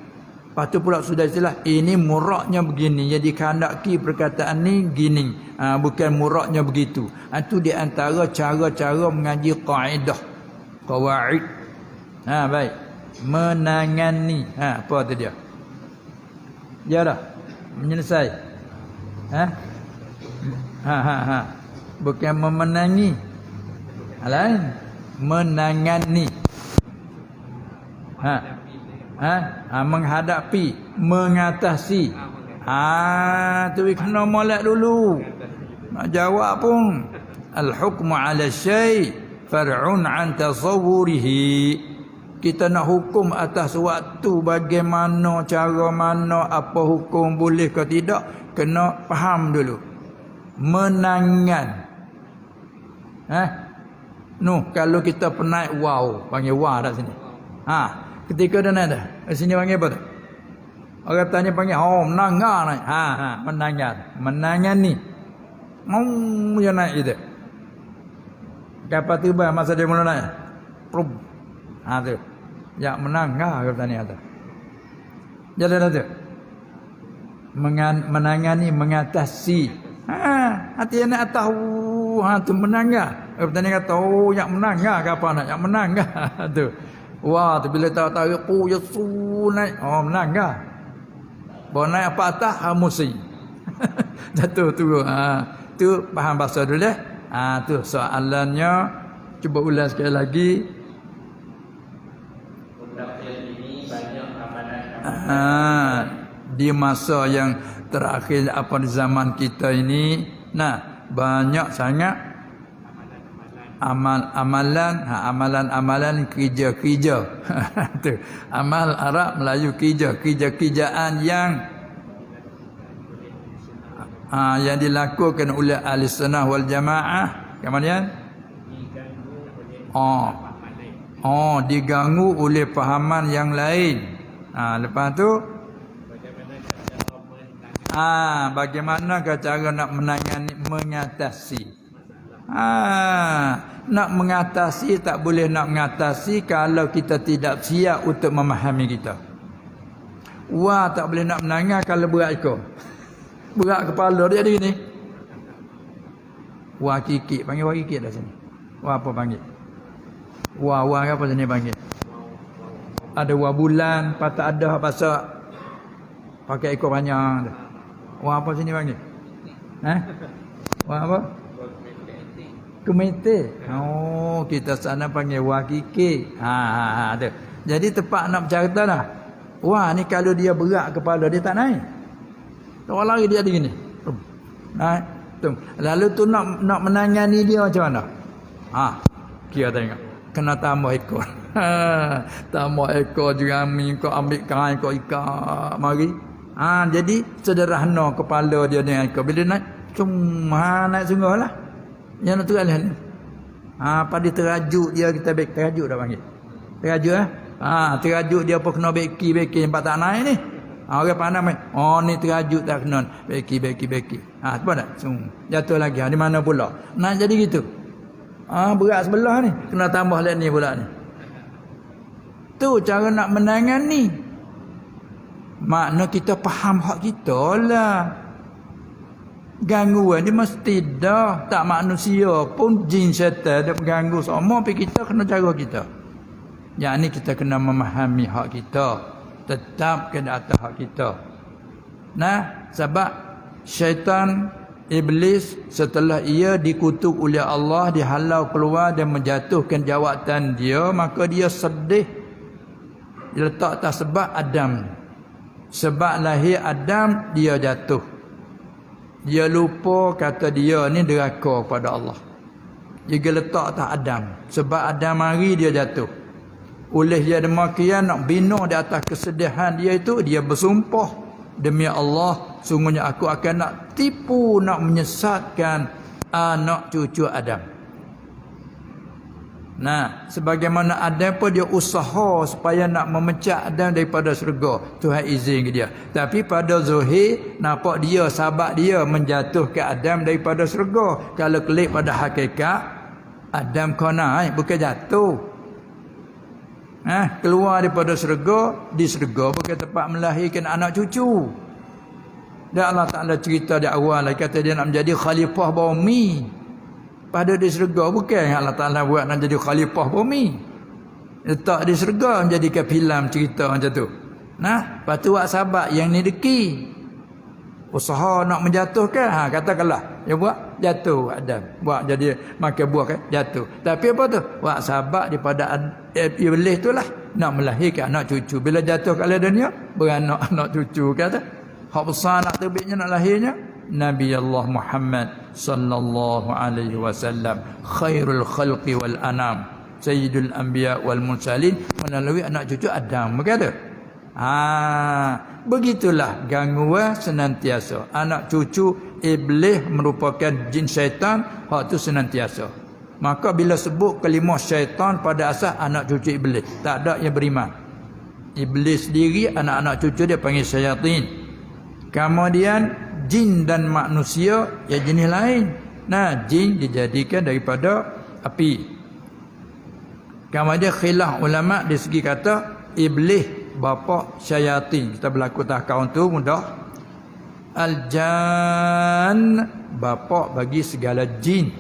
Lepas tu pula sudah istilah ini muraknya begini. Jadi kehendaki perkataan ni gini. Bukan muraknya begitu. Itu di antara cara-cara mengaji kaedah. Qawaid. Baik. Menangani. Apa tu dia? Ya dah. Menyelesai. Bukan memenangi. Lain. Menangani. Menghadapi, mengatasi. Tu kena molek dulu. Nak jawab pun al-hukmu 'ala syai' far'un 'an tasawwurihi. Kita nak hukum atas waktu bagaimana, cara mana, apa hukum boleh ke tidak, kena faham dulu. Menangan. Kalau kita penat wow, panggil wow dah sini. Ketika dah naik dah. Di sini panggil apa tu? Orang tanya panggil menangan naik. Menangan. Menangan ni. Dia naik gitu. Kapan tiba masa dia mula naik? Prub. Tu. Ya menangah orang tanya tu. Jadi dah tu. Menangani, mengatasi. Hati nak tahu. Tu menangah. Orang tanya kata, yang menangah ke apa nak? Yang menangah. Tu. Wah, tu bila tahu ya naik. Menangah. Bawa naik apa atas, musi. Jatuh tu. Tu faham bahasa dulu dah. Tu soalannya. Cuba ulang sekali lagi. Ini banyak amalan. Di masa yang terakhir apa di zaman kita ini, banyak sangat amalan kerja-kerja. Tu amal Arab Melayu kerja-kerjaan yang dilakukan oleh ahli sunnah wal jamaah. Kemudian Diganggu oleh fahaman yang lain. Lepas tu bagaimana cara nak mengatasi. Nak mengatasi tak boleh nak mengatasi kalau kita tidak siap untuk memahami kita. Tak boleh nak menangis kalau berat ekor. Berat kepala dia jadi gini. Kikik, panggil kikik dah sini. Apa panggil? Apa sini panggil? Ada bulan, patah ada pasal pakai ekor panjang. Apa sini panggil? Apa? Kemete. Kita sana panggil kikik. Ada. Jadi tepat nak bercerita dah. Ni kalau dia berat kepala dia tak naik. Orang lari dia begini. Naik. Lalu tu nak menangani dia macam mana? Kira tengok. Kena tambah ekor. Tambah ekor jerami, kau ambil kain, kau ikat. Mari. Jadi sederhana kepala dia dengan ekor. Bila naik, cuma naik sungguh lah. Yang nak teralih ni. Pada terajuk dia kita baik. Terajuk dah panggil. Terajuk terajuk dia apa kena beki nampak tak naik ni. Orang pandang main. Ni terajuk tak kena. Beki. Apa tak? Jatuh lagi. Di mana pula? Nak jadi gitu. Berat sebelah ni. Kena tambah lagi ni pula ni. Tu cara nak menangani. Makna kita faham hak kita lah. Gangguan ni mesti dah. Tak manusia pun jin syaitan dia mengganggu semua. Tapi kita kena cara kita. Yang ni kita kena memahami hak kita. Tetap kena atas hak kita. Sebab syaitan iblis setelah ia dikutuk oleh Allah, dihalau keluar dan menjatuhkan jawatan dia, maka dia sedih. Dia letak atas sebab Adam. Sebab lahir Adam dia jatuh. Dia lupa kata dia ni deraka kepada Allah. Dia letak atas Adam. Sebab Adam mari dia jatuh. Oleh dia demikian nak bina di atas kesedihan dia itu, dia bersumpah, demi Allah, sungguhnya aku akan nak tipu, nak menyesatkan anak cucu Adam. Sebagaimana Adam pun dia usaha supaya nak memecah Adam daripada syurga. Tuhan izin ke dia. Tapi pada zahir nampak dia sahabat dia menjatuhkan Adam daripada syurga. Kalau klik pada hakikat, Adam kena bukan jatuh. Keluar daripada syurga, di syurga bukan tempat melahirkan anak cucu. Dan Allah Ta'ala cerita di awal lagi, kata dia nak menjadi khalifah bumi. Pada di syurga bukan yang Allah Ta'ala buat nak jadi khalifah bumi. Letak di syurga menjadikan filem cerita macam tu. Lepas tu buat sahabat yang ni deki. Usaha nak menjatuhkan, katakanlah dia buat jatuh Adam, buat jadi makan buah kan jatuh. Tapi apa tu? Buat sahabat daripada iblis tu lah nak melahirkan anak cucu. Bila jatuh kat dunia beranak anak cucu kata. Hak besar nak terbitnya nak lahirnya Nabi Allah Muhammad sallallahu alaihi wasallam, khairul khalqi wal anam, sayyidul anbiya wal mursalin, melalui anak cucu Adam berkata. Begitulah gangguan senantiasa. Anak cucu iblis merupakan jin syaitan, hak tu senantiasa. Maka bila sebut kalimah syaitan pada asal anak cucu iblis, tak ada yang beriman. Iblis sendiri anak-anak cucu dia panggil syaitan. Kemudian jin dan manusia ya jenis lain. Jin dijadikan daripada api. Kemudian khilaf ulama di segi kata iblis bapa syaitan. Kita berlaku tak kaun tu mudah. Al-jan bapa bagi segala jin.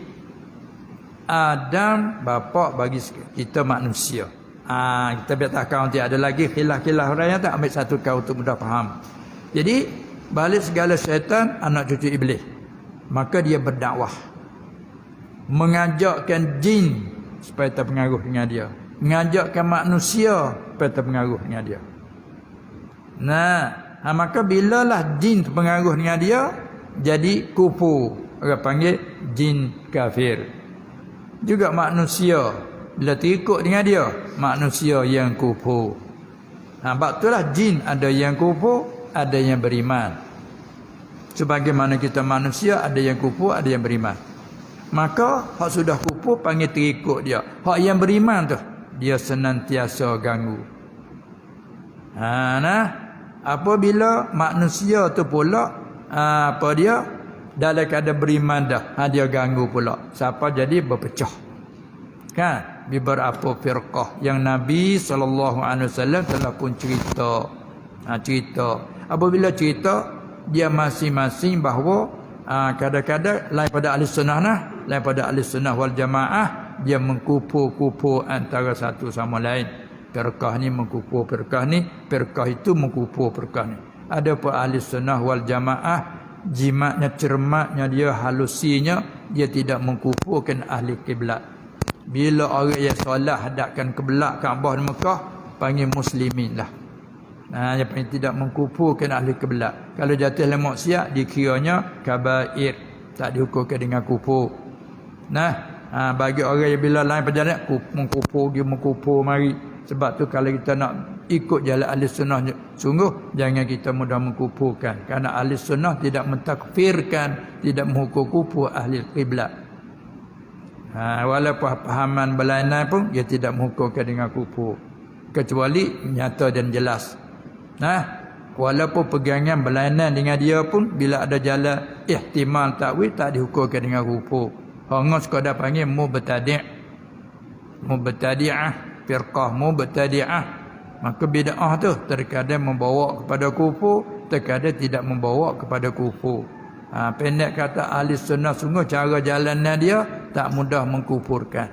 Adam bapa bagi kita manusia. Kita biar tak kaun dia ada lagi khilaf-khilaf orang yang tak ambil satu kaun tu mudah faham. Jadi balik segala syaitan anak cucu iblis. Maka dia berdakwah, mengajakkan jin supaya terpengaruh dengan dia, mengajakkan manusia supaya terpengaruh dengan dia. Maka bilalah jin terpengaruh dengan dia, jadi kufur. Orang panggil jin kafir. Juga manusia bila terikut dengan dia, manusia yang kufur. Sebab itulah jin ada yang kufur, ada yang beriman. Sebagaimana kita manusia, ada yang kufur, ada yang beriman. Maka hak sudah kufur panggil terikut dia. Hak yang beriman tu dia senantiasa ganggu. Apabila manusia tu pula dia dalam keadaan beriman dah, dia ganggu pula. Siapa jadi berpecah. Kan? Beberapa firqah yang Nabi SAW telah pun cerita. Cerita. Apabila cerita, dia masing-masing bahawa kadang-kadang lain pada ahli sunnah lain pada ahli sunnah wal jamaah, dia mengkufur-kufur antara satu sama lain. Firqah ni mengkufur firqah ni, firqah itu mengkufur firqah ni. Ada pun ahli sunnah wal jamaah, jimatnya, cermatnya dia, halusinya, dia tidak mengkufurkan ahli kiblat. Bila orang yang solat hadapkan kiblat Kaabah di Mekah, panggil muslimin lah. Yang paling tidak mengkufurkan ahli kiblat. Kalau jatuh dalam maksiat, dikiranya kabair, tak dihukumkan dengan kufur. Bagi orang yang bila lain perjalanan mengkufur mari. Sebab tu kalau kita nak ikut jalan ahli sunnah, sungguh jangan kita mudah mengkufurkan. Kerana ahli sunnah tidak mentakfirkan, tidak menghukum kufur ahli kiblat. Walaupun pahaman berlainan pun dia tidak menghukumkan dengan kufur, kecuali nyata dan jelas. Walaupun pegangan berlainan dengan dia pun, bila ada jalan ihtimal takwil, tak dihukumkan dengan kufur. Hanya sekadar panggil mubtadi'ah, firqah mubtadi'ah. Maka bid'ah tu terkadang membawa kepada kufur, terkadang tidak membawa kepada kufur. Pendek kata ahli sunnah, sungguh cara jalannya dia tak mudah mengkufurkan,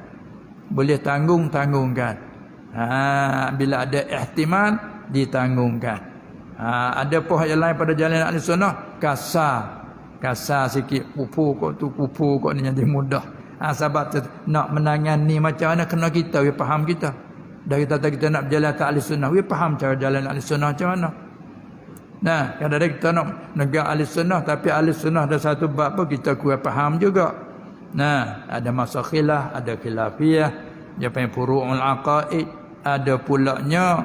boleh tanggungkan. Bila ada ihtimal, ditanggungkan. Ada pun yang lain pada jalan ahli sunnah kasar sikit, kufur kok ni jadi mudah. Sebab tu nak menangani macam mana, kena kita faham kita. Dari kita nak berjalan ke ahli sunnah, faham cara jalan ahli sunnah macam mana. Kadang-kadang kita nak negak ahli sunnah, tapi ahli sunnah ada satu bab pun kita kurang faham juga. Ada masa khilaf, ada khilafiyah, dia panggil furu'ul aqaid. Ada pulaknya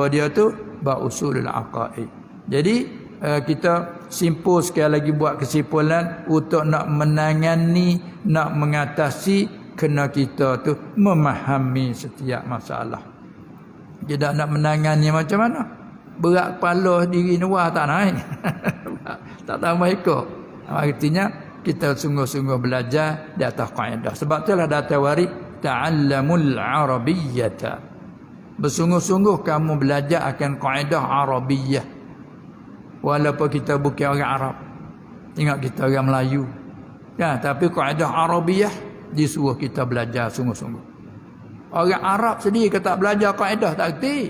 dia tu bab usulul aqaid. Jadi kita simpul sekali lagi buat kesimpulan, untuk nak menangani, nak mengatasi, kena kita tu memahami setiap masalah. Tidak nak menangani macam mana, berat kepala diri luar tak naik. Tak tambah ikut. Artinya kita sungguh-sungguh belajar di atas kaedah. Sebab itulah datang warid ta'allamul arabiyyata. Bersungguh-sungguh kamu belajar akan kaedah Arabiyyah. Walaupun kita bukan orang Arab, ingat kita orang Melayu, tapi kaedah Arabiyyah disuruh kita belajar sungguh-sungguh. Orang Arab sendiri kata belajar kaedah tak erti.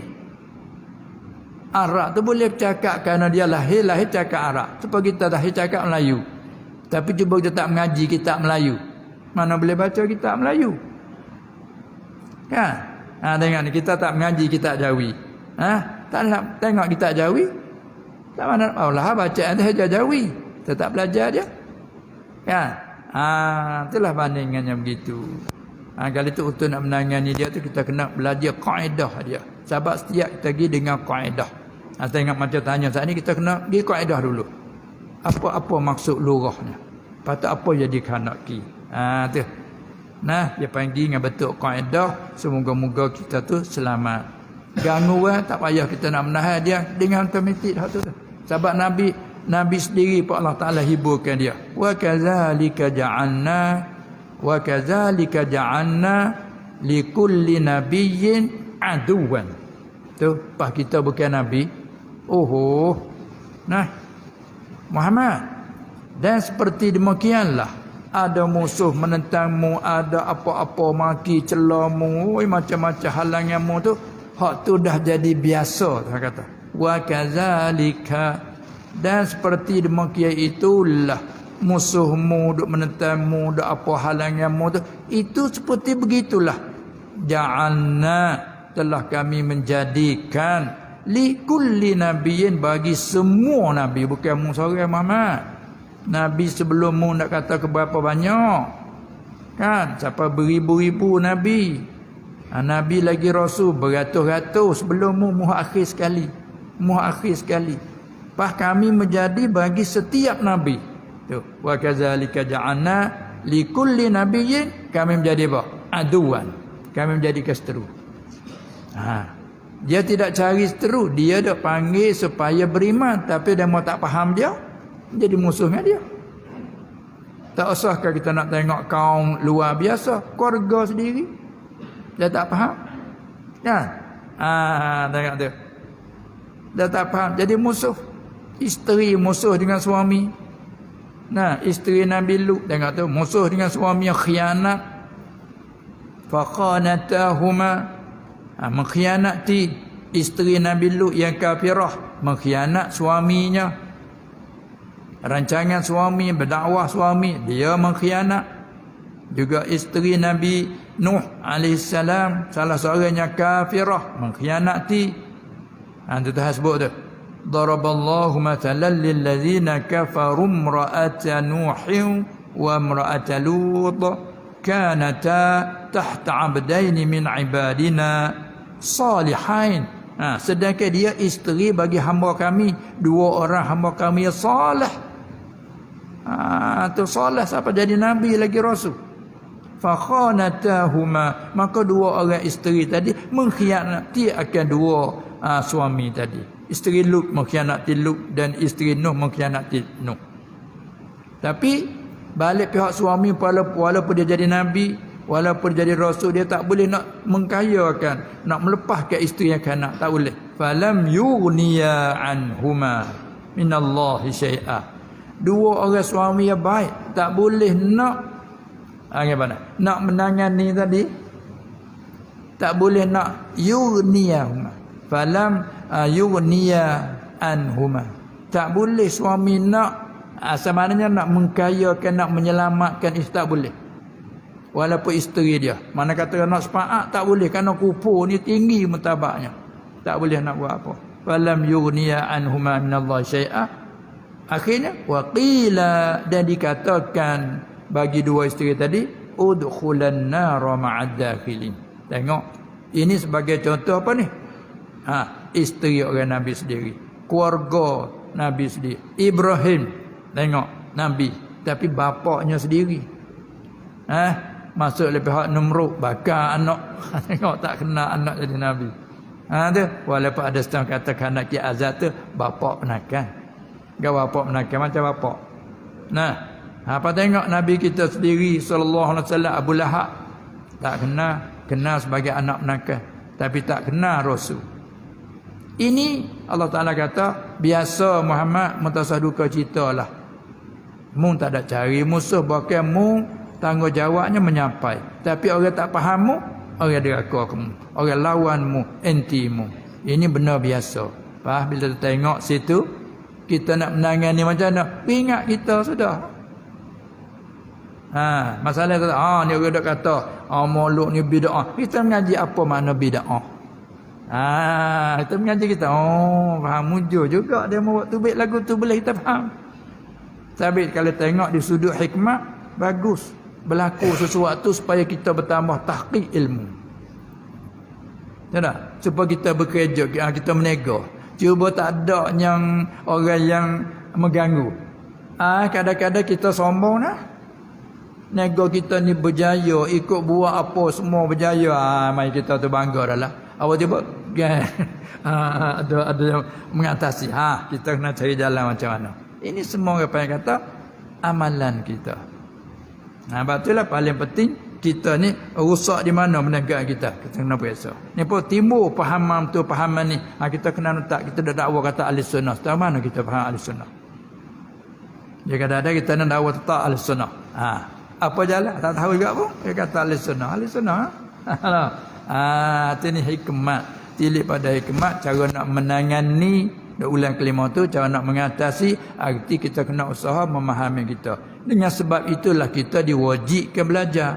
Arab tu boleh bercakap kerana dia lahir cakap Arab. Sebab kita lahir cakap Melayu. Tapi cuba kita tak mengaji kitab Melayu, mana boleh baca kitab Melayu? Tengok ni, kita tak mengaji kitab Jawi. Tak nak tengok kitab Jawi, tak mana Allah bacaan dia saja Jawi, tetap belajar dia. Itulah bandingannya begitu. Kalau itu untuk nak menangani dia tu, kita kena belajar kaedah dia. Sebab setiap kita pergi dengan kaedah. Tengok macam tanya saat ni, kita kena pergi kaedah dulu. Apa maksud lurahnya, patut apa jadi kanaki. Tu. Dia panggil dengan betul kaedah. Semoga-moga kita tu selamat. Gangguan tak payah kita nak menahan dia dengan otomatik tu. Sebab Nabi sendiri pun Allah Taala hiburkan dia. Wa kadzalika ja'alna likulli nabiyyin aduwan. Tu pas kita bukan nabi. Muhammad, dan seperti demikianlah ada musuh menentangmu, ada apa-apa maki celamu, macam-macam halanganmu tu, hak tu dah jadi biasa. Dia kata wa kadzalika, dan seperti demikian itulah musuhmu duk menentangmu, duk apa halanganmu tu, itu seperti begitulah. Ja'alna, telah kami menjadikan, li kulli nabiyyin, bagi semua nabi, bukan mu seorang Muhammad. Nabi sebelummu nak kata keberapa banyak, sampai beribu-ribu nabi. Nabi lagi rasul beratus-ratus sebelummu, muakhir sekali. Pas kami menjadi bagi setiap nabi tu. Wa kadzalika ja'alna likulli nabiyyin kami menjadi apa? Aduan. Kami menjadi seteru. Dia tidak cari seteru, dia dak panggil supaya beriman, tapi dia mau tak faham dia, jadi musuhnya dia. Tak usahkah kita nak tengok kaum luar biasa, keluarga sendiri dia tak faham. Tengok tu. Dia tak faham, jadi musuh. Isteri musuh dengan suami. Isteri Nabi Lut tengok tu, musuh dengan suami yang khianat. Faqanatahuma, mengkhianati isteri Nabi Lut yang kafirah, mengkhianat suaminya. Rancangan suami, berdakwah suami, dia mengkhianat. Juga isteri Nabi Nuh alaihissalam, salah seorangnya kafirah, mengkhianati. Itu dah sebut tu. Daraballahu mathalan lil ladzina kafaru imra'ata Nuhin wa imra'ata Lut kanata tahta 'abdaini min 'ibadina salihain. Sedangkan dia isteri bagi hamba kami, dua orang hamba kami yang salih. Tu salih siapa jadi nabi lagi rasul. Fakhanatahuma, maka dua orang isteri tadi mengkhianati akan dua suami tadi. Isteri Lut mengkhianati Lut dan isteri Nuh mengkhianati Nuh. Tapi balik pihak suami, walaupun dia jadi nabi, walaupun jadi rasul, dia tak boleh nak mengkayakan, nak melepaskan isteri yang kanak, tak boleh. Falam yughniya anhuma minallahi syai'a. Dua orang suami yang baik tak boleh nak nak menangani tadi, tak boleh nak yughniyahuma. Falam yughniya anhuma, tak boleh suami nak sebenarnya nak mengkayakan, nak menyelamatkan isteri, tak boleh. Walaupun isteri dia, mana kata nak sepaak, tak boleh, kerana kufur ni tinggi martabatnya, tak boleh nak buat apa. Falam yughniya anhuma minallahi syai'a. Akhirnya waqila, dan dikatakan bagi dua isteri tadi, udkhulan nara ma'ad dakhilin. Tengok, ini sebagai contoh apa ni? Isteri orang Nabi sendiri, keluarga Nabi sendiri. Ibrahim, tengok Nabi, tapi bapaknya sendiri masuk lebih hak Namrud, bakar anak. Tengok, tak kena anak jadi Nabi. Tu walaupun ada setengah kata anak Ki Azad tu bapak penakan. Gak bapak penakan macam bapak. Apa tengok Nabi kita sendiri sallallahu alaihi wasallam, Abu Lahab, tak kena sebagai anak penakan, tapi tak kena rasul. Ini Allah Taala kata, biasa Muhammad mentasah duka ceritalah. Mu tak ada cari musuh, bahkan mu tanggungjawabnya menyampai. Tapi orang tak faham mu, orang deraka kamu, orang lawanmu, anti-mu. Ini benar biasa. Faham? Bila kita tengok situ, kita nak menangani macam mana, ingat kita sudah. Masalah kata, ni orang dah kata, maulud ni bid'ah. Kita mengaji apa makna bid'ah? Kita mengaji kita, faham mujur juga dia mau buat tubik lagu tu, boleh kita faham. Tapi kalau tengok di sudut hikmah, bagus. Berlaku sesuatu supaya kita bertambah tahqiq ilmu. Tak? Supaya kita bekerja, kita menego. Cuba tak ada yang orang yang mengganggu. Kadang-kadang kita sombong nah. Nego kita ni berjaya, ikut buat apa semua berjaya. Mai kita tu bangga dah lah. Awak cuba ada yang mengatasi. Kita kena cari jalan macam mana. Ini semua apa yang kata amalan kita. Betul lah, paling penting kita ni rusak di mana menegak kita. Kita kena periksa. Ni pun timbul pahaman tu, pahaman ni. Kita kena letak, kita dah dakwa kata ahli sunnah. Tahu mana kita faham ahli sunnah? Dia kadang-kadang kita nak dakwa tetap ahli sunnah. Apa jalan? Tak tahu juga pun. Dia kata ahli sunnah. Ahli sunnah. Itu ni hikmat. Tilik pada hikmat, cara nak menangani ulang kelima tu, cara nak mengatasi, arti kita kena usaha memahami kita. Dengan sebab itulah kita diwajibkan belajar.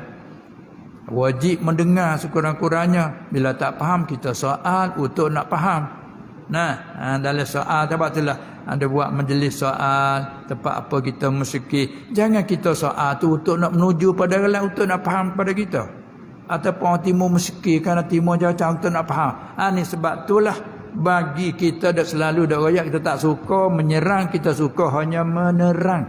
Wajib mendengar sekurang-kurangnya. Bila tak faham, kita soal untuk nak faham. Dalam soal, sebab itulah ada buat majlis soal, tempat apa kita musyrik. Jangan kita soal tu untuk nak menuju pada orang, untuk nak faham pada kita. Ataupun orang timur musyrik kerana timur jauh-jauh untuk nak faham. Ni sebab itulah bagi kita dah selalu dah royak, kita tak suka menyerang, kita suka hanya menerang.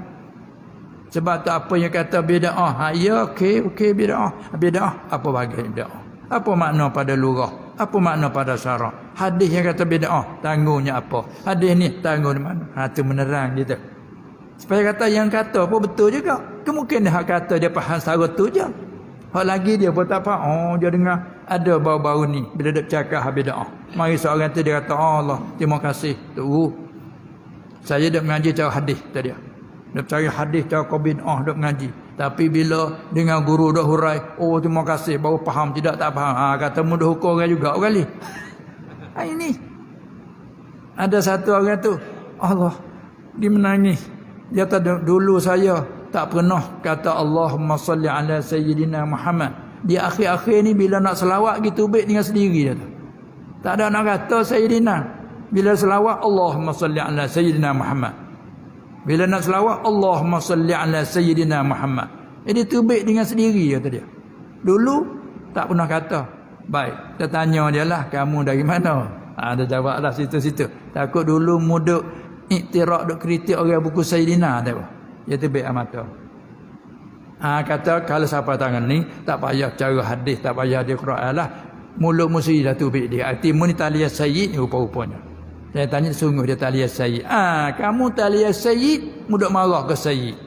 Sebab tu apa yang kata bid'ah, ya okey bid'ah. Apa bahagian bid'ah? Apa makna pada lurah? Apa makna pada syarak? Hadis yang kata bid'ah, tanggungnya apa? Hadis ni tanggung di mana? Tu menerang gitu. Supaya kata yang kata pun betul juga. Kemungkinan hak kata dia faham secara tu je. Hak lagi dia pun tak faham. Dia dengar ada baru-baru ni bila dia cakap bid'ah. Mari seorang tu dia kata, Allah, terima kasih tu. Saya dah mengaji cara hadis tadi. Dia cari hadis cara bid'ah dah mengaji. Tapi bila dengan guru dah hurai, oh terima kasih, baru faham, tidak tak faham. Kata mudah hukum orang juga kali. Ini ada satu orang tu, Allah, dia menangis. Dia kata dulu saya tak pernah kata Allahumma salli ala sayyidina Muhammad. Di akhir-akhir ni bila nak selawat gitu baik dengan sendiri dia tu. Tak ada nak kata sayyidina. Bila selawat Allahumma salli ala sayyidina Muhammad. Bila nak selawat Allahumma salli ala sayyidina Muhammad. Jadi tu baik dengan sendiri kata dia. Dulu tak pernah kata. Baik, kita tanya dia lah, kamu dari mana? Dia jawablah situ-situ. Takut dulu muduk iktirak duk kritik orang buku sayyidina tak apa. Dia tu baik mata. Kata kalau siapa tangan ni tak payah cara hadis, tak payah dia Quran lah. Mulut musyrik dah tu baik dia. Arti mu ni taliyah sayyid ni rupa-rupanya. Saya tanya sungguh dia taliyah sayyid. Kamu taliyah sayyid, mudah marah ke sayyid.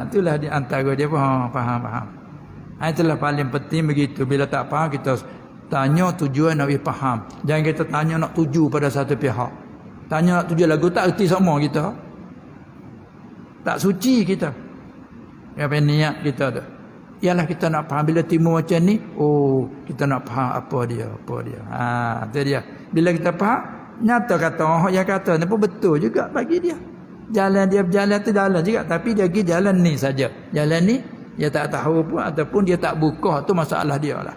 Itulah di antara dia faham. Itulah paling penting begitu. Bila tak faham kita tanya tujuan nak faham. Jangan kita tanya nak tuju pada satu pihak. Tanya nak tuju lagu tak erti sama kita. Tak suci kita. Apa niat kita tu. Ialah kita nak faham bila timbul macam ni, kita nak faham apa dia. Itu dia. Bila kita faham, nyata kata yang kata ni pun betul juga bagi dia. Jalan dia berjalan tu jalan juga, tapi dia pergi jalan ni saja. Jalan ni dia tak tahu pun ataupun dia tak buka, tu masalah dia lah.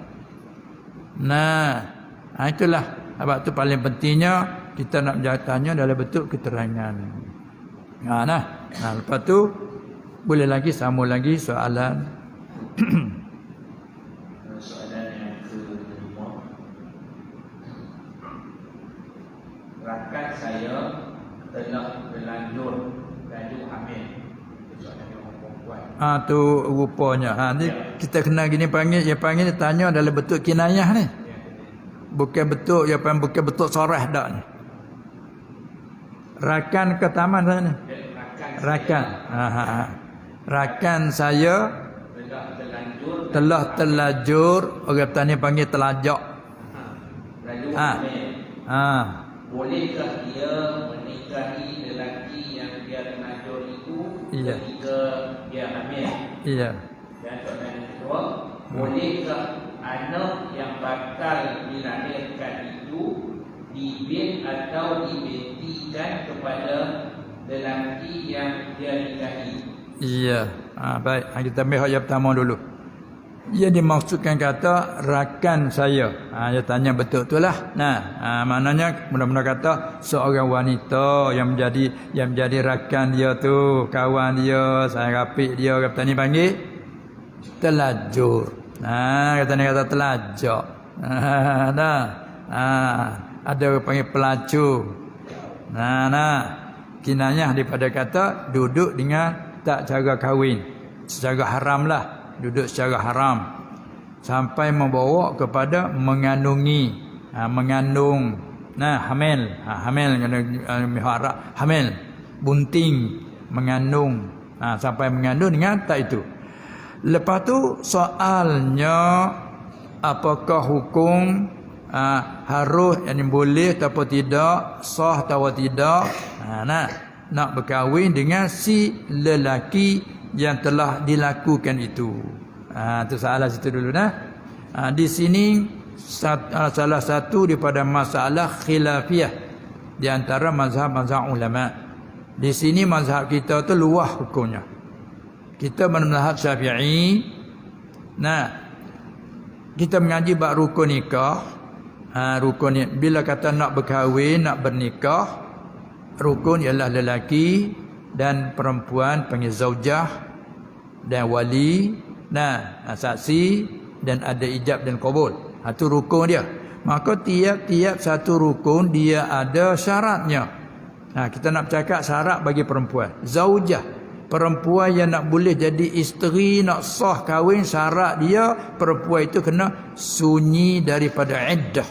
Itulah sebab tu paling pentingnya kita nak tanya dalam bentuk keterangan. Lepas tu boleh lagi sambung lagi soalan. Soalan yang ke-5. Rakan saya telah berlanjur hamil. Soalan yang perempuan. Tu rupanya. Ni kita kena gini panggil, dia panggil dia tanya dalam bentuk kinayah ni. Bukan betul, dia panggil bukan betul sorah dak ni. Rakan ke taman sana ni? Rakan. Rakan saya telah terlanjur, orang petani panggil telajak. Bolehkah dia menikahi lelaki yang dia terlanjur itu ketika dia hamil? Iya. Dan soalan yang kedua, bolehkah anak yang bakal dilahirkan itu dibin atau dibintikan kepada lelaki yang dia nikahi? Iya. Baik, kita ambil yang pertama dulu. Ia dimaksudkan kata rakan saya. Dia tanya betul lah. Maknanya mudah-mudahan kata seorang wanita yang menjadi rakan dia tu, kawan dia, sayang rapik dia, kata ni panggil telajur. Kata ni kata telajak. Ada orang panggil pelacur. Kinayah daripada kata duduk dengan tak cara kahwin, secara haram lah, duduk secara haram sampai membawa kepada mengandungi, mengandung, hamil, hamil, bunting, mengandung, sampai mengandung dengan tak itu. Lepas tu soalnya apakah hukum harus yang boleh atau tidak, sah atau tidak, nak berkahwin dengan si lelaki yang telah dilakukan itu. Tu soalan situ dulu di sini salah satu daripada masalah khilafiyah di antara mazhab-mazhab ulama. Di sini mazhab kita tu luah hukumnya. Kita mazhab Syafi'i. Kita mengaji bab rukun nikah. Rukun ni bila kata nak berkahwin, nak bernikah, rukun ialah lelaki dan perempuan panggil zaujah dan wali, saksi dan ada ijab dan qabul. Itu rukun dia. Maka tiap-tiap satu rukun dia ada syaratnya. Kita nak bercakap syarat bagi perempuan. Zaujah. Perempuan yang nak boleh jadi isteri, nak sah kahwin, syarat dia perempuan itu kena sunyi daripada iddah.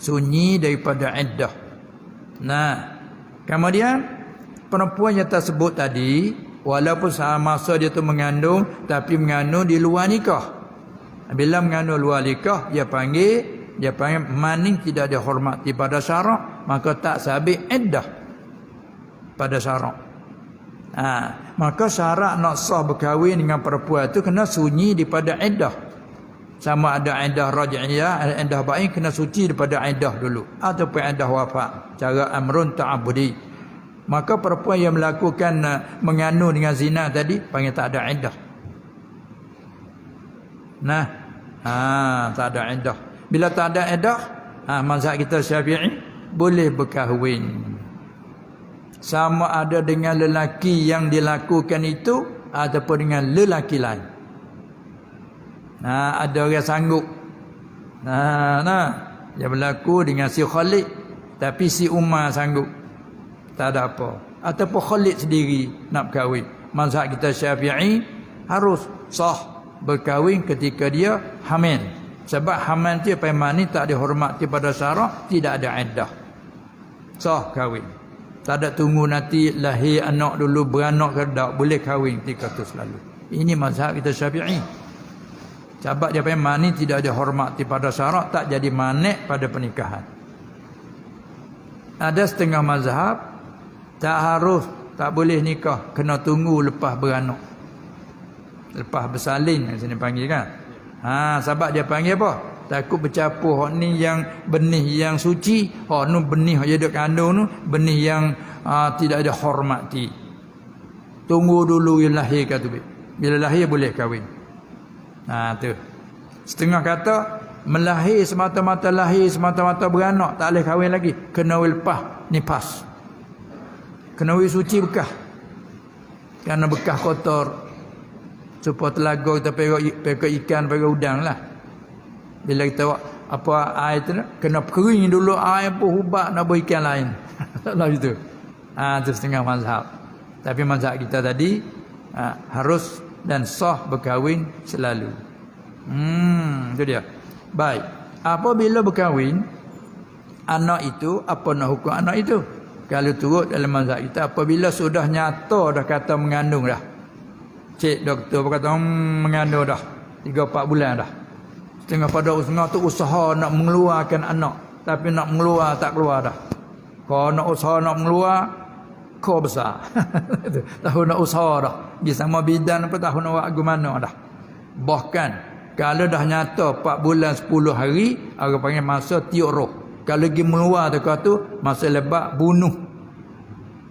Sunyi daripada iddah. Nah, kemudian perempuan yang tersebut tadi, walaupun masa dia tu mengandung, tapi mengandung di luar nikah. Bila mengandung luar nikah, dia panggil maning tidak dihormati pada syarak, maka tak sabit iddah pada syarak. Maka syarat nak sah berkahwin dengan perempuan itu kena sunyi daripada iddah. Sama ada iddah raj'iyah, iddah bain, kena suci daripada iddah dulu, ataupun iddah wafat, cara amrun ta'abudi. Maka perempuan yang melakukan mengandung dengan zina tadi panggil tak ada iddah. Nah, tak ada iddah. Bila tak ada iddah, mazhab kita Syafi'i boleh berkahwin. Sama ada dengan lelaki yang dilakukan itu ataupun dengan lelaki lain. Ada orang sanggup. Dia berlaku dengan si Khalid, tapi si Umar sanggup. Tak ada apa. Ataupun Khalid sendiri nak berkahwin. Mazhab kita Syafi'i harus sah berkahwin ketika dia hamil. Sebab hamil dia pemani tak dihormati pada syarak, tidak ada iddah. Sah kahwin. Tak ada tunggu nanti lahir anak dulu, beranak ke tak, boleh kahwin ketika tu selalu. Ini mazhab kita Syafi'i. Sebab dia pemani tidak dihormati pada syarak, tak jadi manik pada pernikahan. Ada setengah mazhab tak harus, tak boleh nikah, kena tunggu lepas beranak, lepas bersalin yang sini panggil kan. Sebab dia panggil apa? Takut bercampur hak ni yang benih yang suci, hak nu benih yang duk kandung nu benih yang tidak ada hormati. Tunggu dulu yang lahir kata. Bila lahir boleh kahwin. Tu. Setengah kata melahir semata-mata lahir, semata-mata beranak, tak boleh kahwin lagi. Kena lepas nifas. Kena suci bekah. Kerana bekah kotor. Supaya telaga kita pekak ikan, pekak udang lah. Bila kita apa air tu kena kering dulu air pun hubak nak buat ikan lain. Lah itu. Itu setengah mazhab. Tapi mazhab kita tadi harus dan sah berkahwin selalu. Itu dia. Baik. Apabila berkahwin, anak itu apa nak hukum anak itu? Kalau turut dalam mazhab kita, apabila sudah nyata dah kata mengandung dah. Cik doktor berkata mengandung dah 3-4 bulan dah. Setengah pada setengah tu usaha nak mengeluarkan anak, tapi nak mengeluar tak keluar dah. Kalau nak usaha nak mengeluar, kau besar. Tahu nak usaha dah. Dia sama bidan apa tahu nak buat mana dah. Bahkan kalau dah nyata 4 bulan 10 hari, orang panggil masa tiup roh. Kalau pergi mengeluar tu masa lebat bunuh.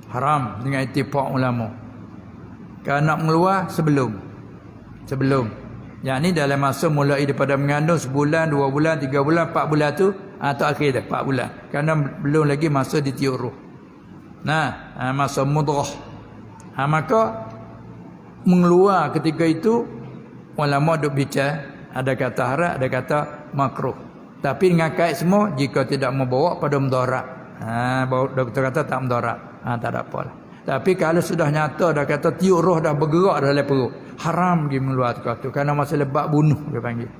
Haram dengan ittifaq ulama. Kalau nak mengeluar sebelum. Yang ni dalam masa mulai daripada mengandung sebulan, 2 bulan, 3 bulan, 4 bulan tu atau akhir dah 4 bulan. Kerana belum lagi masa ditiup roh. Masa mudrah. Maka mengeluar ketika itu ulama duk bincang, ada kata haram, ada kata makruh. Tapi dengan kait semua jika tidak membawa pada mudarat. Doktor kata tak mudarat. Tak ada apalah. Tapi kalau sudah nyata dah kata tiup roh dah bergerak dalam perut, haram pergi mengeluar tu kerana masa lebat bunuh dia panggil.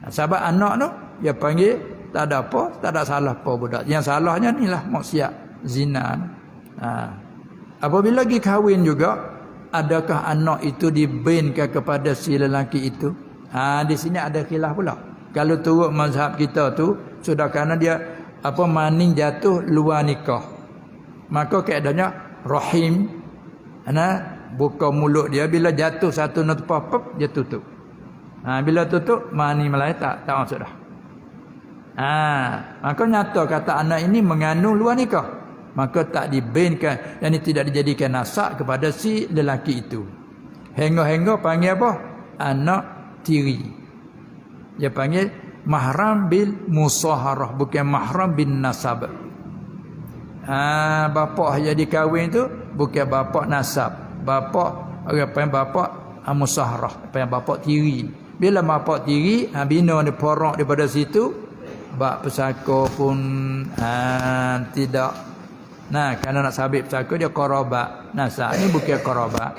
Sebab anak tu dia panggil tak ada apa, tak ada salah apa budak. Yang salahnya inilah maksiat zina. Apabila pergi kahwin juga, adakah anak itu dibinkan kepada si lelaki itu? Di sini ada khilaf pula. Kalau turut mazhab kita tu sudah kerana dia maning jatuh luar nikah, maka keadaannya rahim buka mulut dia, bila jatuh satu nutfah dia tutup. Bila tutup mani melai tak masuk dah. Maka nyata kata anak ini mengandung luar nikah, maka tak dibinkan dan tidak dijadikan nasab kepada si lelaki itu. Hingga panggil apa? Anak tiri. Dia panggil mahram bil musaharah, bukan mahram bin nasab. Bapak jadi kahwin tu bukan bapak nasab. Bapak orang panggil bapak musaharah, panggil bapak tiri. Bila bapak tiri, bina dia porak daripada situ, bab pesaka pun tidak Nah, kerana nak sabit pesaka dia qarabat. Nasab ni bukan qarabat.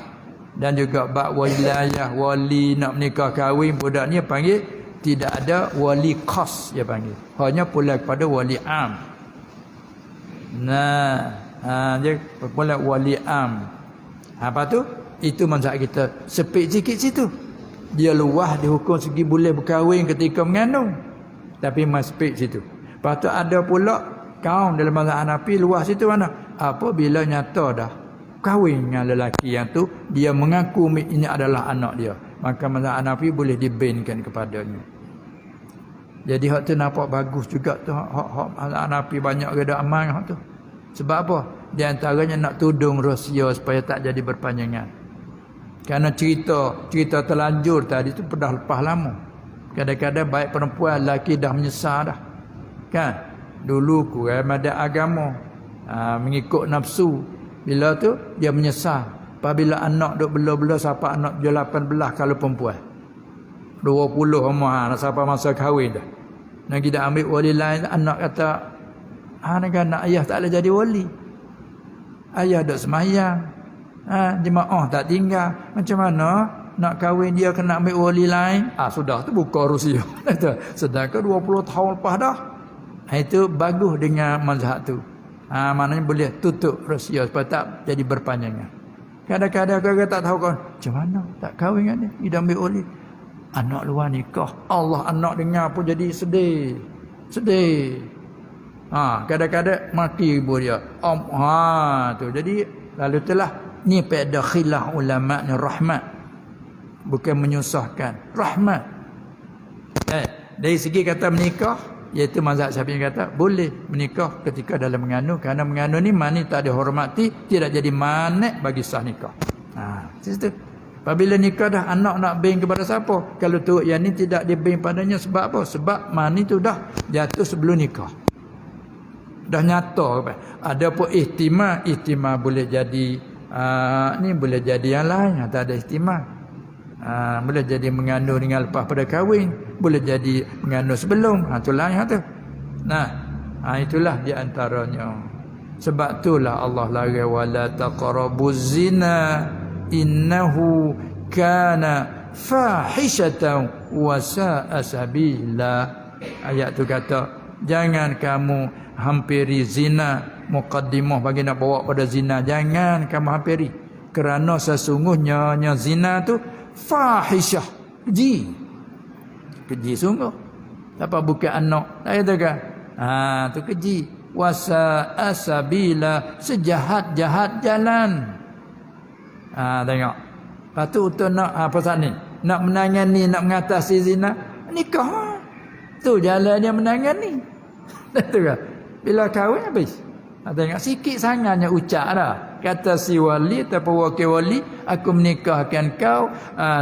Dan juga bab wilayah wali nak menikah kahwin budak ni panggil tidak ada wali khas dia panggil. Hanya pula kepada wali am. Nah, dia pula wali am. Apa tu? Itu mazhab kita. Sepit sikit situ. Dia luah dihukum segi boleh berkahwin ketika mengandung. Tapi masepit situ. Lepas tu ada pula kaum dalam mazhab Hanafi luah situ mana? Apabila nyata dah kahwin dengan lelaki yang tu, dia mengaku ini adalah anak dia. Maka mazhab Hanafi boleh dibankan kepadanya. Jadi hak tu nampak bagus juga tu. Hak mazhab Hanafi banyak gada aman hak tu. Sebab apa? Di antaranya nak tudung rahsia supaya tak jadi berpanjangan. Kerana cerita terlanjur tadi tu dah lepas lama. Kadang-kadang baik perempuan lelaki dah menyesal dah. Kan? Dulu kurang ada agama. Mengikut nafsu. Bila tu dia menyesal. Apabila anak duk bela-bela sampai anak dia 18 kalau perempuan. 20 umur nak sampai masa kahwin dah. Nak kita ambil wali lain, anak kata anak ayah tak boleh jadi wali. Ayah duk semayang. Jemaah tak tinggal. Macam mana nak kahwin dia kena ambil wali lain? Sudah tu buka Rusia. Sedangkan 20 tahun lepas dah. Itu bagus dengan mazhab tu. Maknanya boleh tutup Rusia supaya tak jadi berpanjangan. Kadang-kadang orang tak tahu kan, macam mana tak kahwin dengan dia? Dia ambil wali. Anak luar nikah. Allah, anak dengar pun jadi sedih. Sedih. Kadang-kadang mati ibu dia. Tu. Jadi lalu itulah ni pada khilaf ulama ni rahmat. Bukan menyusahkan. Rahmat. Dari segi kata menikah, iaitu mazhab Syafi'i kata boleh menikah ketika dalam mengandung. Kerana mengandung ni mani tak dihormati, tidak jadi manik bagi sah nikah. Situ. Apabila nikah dah anak nak bing kepada siapa? Kalau tu yang ni tidak dibing padanya sebab apa? Sebab mani tu dah jatuh sebelum nikah. Dah nyata apa? Ada pun ihtimal boleh jadi ni boleh jadi yang lain, tak ada ihtimal. Boleh jadi mengandung dengan lepas pada kahwin, boleh jadi mengandung sebelum, tu lain tu. Itulah di antaranya. Sebab itulah Allah larang wala taqrabuz zina innahu kana fahishatan wa sa'a sabila. Ayat tu kata jangan kamu hampiri zina. Muqaddimah bagi nak bawa pada zina, jangan kamu hampiri, kerana sesungguhnya zina tu fahishah, keji sungguh. Apa bukan anak saya kata tu keji. Wasa asabila, sejahat-jahat jalan. Tengok. Lepas tu nak apa saat ni? Nak menangani, nak mengatasi zina, nikah. Tu jalannya menangani. Tu kan. Bila kahwin habis. Tengok sikit sangatnya ucap dah. Kata si wali ataupun wakil wali, aku menikahkan kau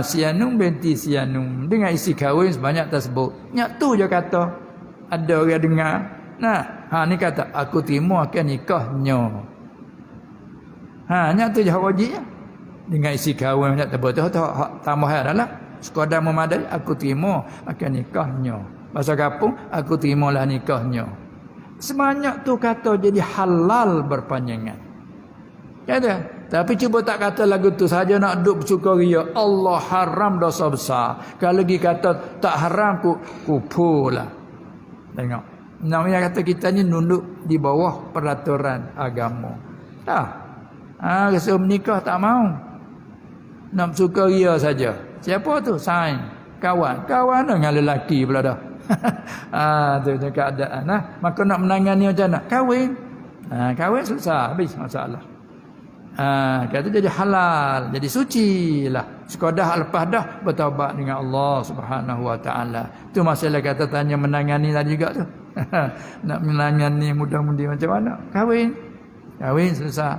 si Anum binti si Anum dengan isi kahwin sebanyak tersebut. Nyak tu je kata. Ada orang dengar. Ni kata aku terima akan nikahnya. Nyak tu je wajibnya. Dengan isi kahwin banyak tersebut. Tambahan adalah sekadar memadai, aku terima akan nikahnya. Bahasa kampung, aku terimalah nikahnya. Sebanyak tu kata jadi halal berpanjangan. Kata, tapi cuba tak kata lagu tu saja nak duduk bersukaria. Allah haram dosa besar. Kalau lagi kata tak haram, kufur lah. Tengok. Namanya kata kita ni nunduk di bawah peraturan agama. Rasa menikah tak mau. Nak bersukaria saja. Siapa tu? Sain. Kawan dengan lelaki pula dah. Tu keadaan. Maka nak menangani macam mana? Kahwin. Kahwin susah, habis masalah. Kata jadi halal, jadi suci lah. Sekadar lepas dah bertaubat dengan Allah Subhanahu Wa Taala. Tu masalah kata tanya menangani tadi juga tu. Nak menangani mudah-mudi macam mana? Kahwin susah.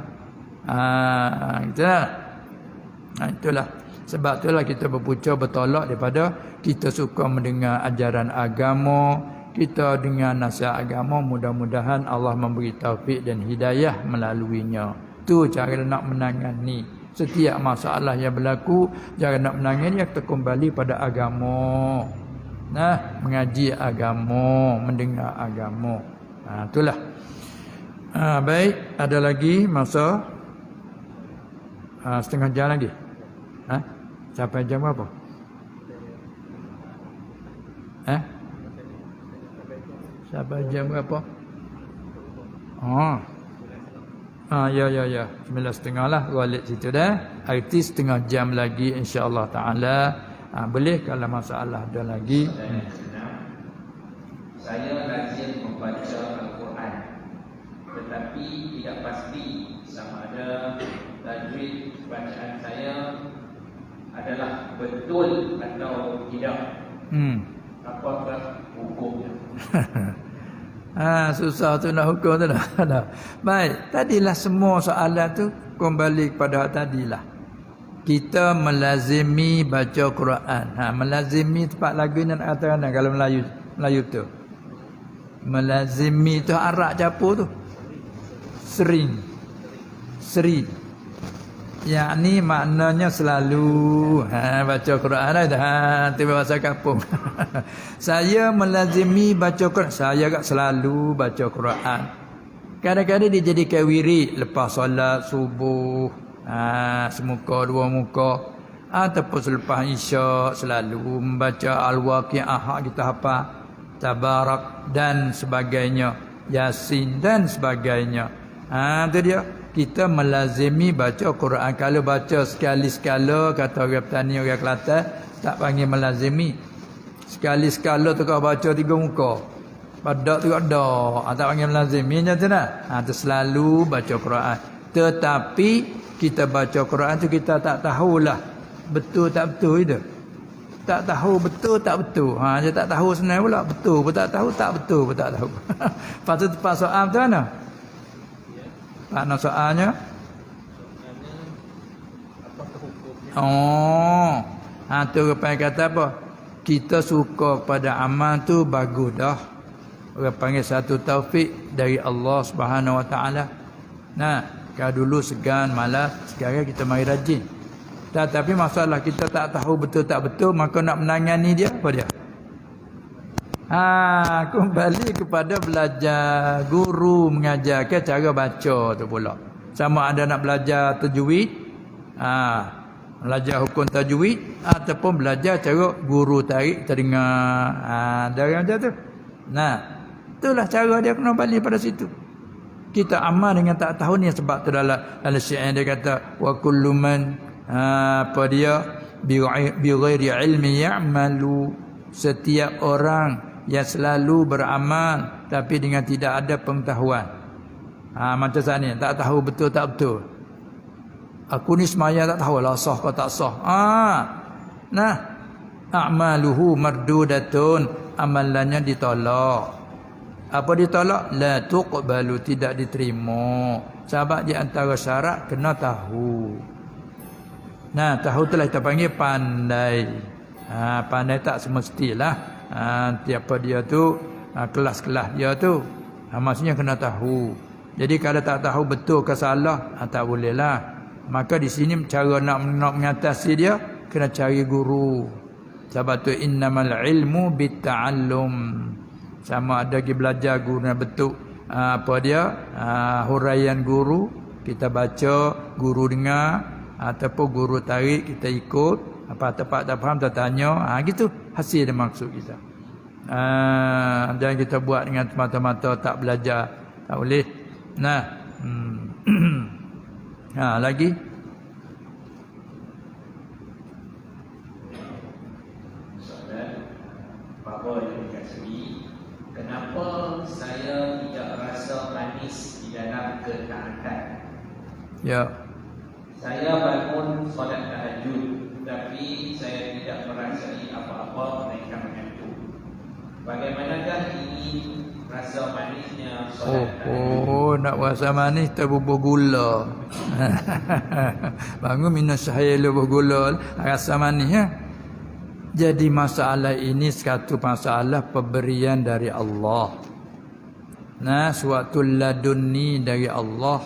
Itulah. Sebab itulah kita berpucuk bertolak daripada kita suka mendengar ajaran agama, kita dengar nasihat agama, mudah-mudahan Allah memberi taufik dan hidayah melaluinya. Tu cara nak menangani setiap masalah yang berlaku. Cara nak menangani kita kembali pada agama. Mengaji agama, mendengar agama. Itulah. Baik, ada lagi masa setengah jam lagi. Sampai jam berapa? Sampai jam berapa? Ya. 9.30 lah balik situ dah. Arti setengah jam lagi insya-Allah taala. Boleh kalau masalah ada lagi. Saya lazim membaca Al-Quran, tetapi tidak pasti sama ada tajwid bacaan saya adalah betul atau tidak. Apakah hukumnya? Susah tu nak hukum tu dah. Baik, tadilah semua soalan tu kembali kepada tadilah. Kita melazimi baca Quran. Melazimi tempat lagu ni nak kata mana kalau Melayu tu. Melazimi tu arak capur tu. Sering. Yakni maknanya selalu baca Quran dah. Tu bahasa kampung. Saya melazimi baca Quran. Saya agak selalu baca Quran. Kadang-kadang dia jadikan wirid lepas solat subuh, semuka dua muka, ataupun selepas isyak selalu membaca Al-Waqi'ah kita hafal, Tabarak dan sebagainya, Yasin dan sebagainya. Tu dia. Kita melazimi baca Quran. Kalau baca sekali-sekala, kata orang petani, orang Kelantan, tak panggil melazimi. Sekali-sekala tu kau baca 3 muka. Pada tu ada, tak panggil melazimi macam tu dah. Tu selalu baca Quran. Tetapi kita baca Quran tu kita tak tahulah betul tak betul itu. Tak tahu betul tak betul. Dia tak tahu sebenarnya pula betul pun tak tahu, tak betul pun tak tahu. Lepas tu tepat soal tu mana? Makna soalnya? Apakah hukumnya? Tu orang kata apa? Kita suka pada amal tu bagus dah. Orang panggil satu taufik dari Allah Subhanahu Wa Taala. Kalau dulu segan, malas, sekarang kita mari rajin. Tapi masalah kita tak tahu betul tak betul, maka nak menangani dia apa dia? Kembali kepada belajar, guru mengajarkan cara baca tu pula. Sama ada nak belajar tajwid, belajar hukum tajwid, ataupun belajar cara guru tarik terdengar. Dari macam tu. Itulah cara dia kena balik pada situ. Kita amal dengan tak tahu ni, sebab tu dalam syair dia kata wa kullu man bi ghairi ilmi ya'malu. Setiap orang yang selalu beramal tapi dengan tidak ada pengetahuan. Macam saya ni, tak tahu betul tak betul. Aku ni semaya tak tahu lah sah ke tak sah. A'maluhu mardudatun, amalannya ditolak. Apa ditolak? La tuqbalu, tidak diterima. Sebab di antara syarat kena tahu. Tahu itulah kita panggil pandai. Pandai tak semestilah. Tiapa dia tu, kelas-kelas dia tu, maksudnya kena tahu. Jadi kalau tak tahu betul ke salah, tak boleh lah. Maka di sini cara nak mengatasi dia, kena cari guru. Sebab tu innamal ilmu bitta'allum. Sama ada pergi belajar guru yang betul huraian guru, kita baca, guru dengar, ataupun guru tarik kita ikut. Apa tempat tak faham kita tanya, gitu hasil dia maksud kita. Jangan kita buat dengan mata-mata tak belajar, tak boleh. Lagi Bapa yang dikasihi, kenapa saya tidak rasa manis di dalam ketaatan? Ya. Saya bangun solat tahajud, tapi saya tidak merasai apa-apa melainkan mengantuk. Bagaimanakah ini rasa manisnya solat tahajud? Nak rasa manis terbubuh gula. Bangun minum sahih bubuh gula, rasa manis ya. Jadi masalah ini satu masalah pemberian dari Allah. Suatu ladunni dari Allah.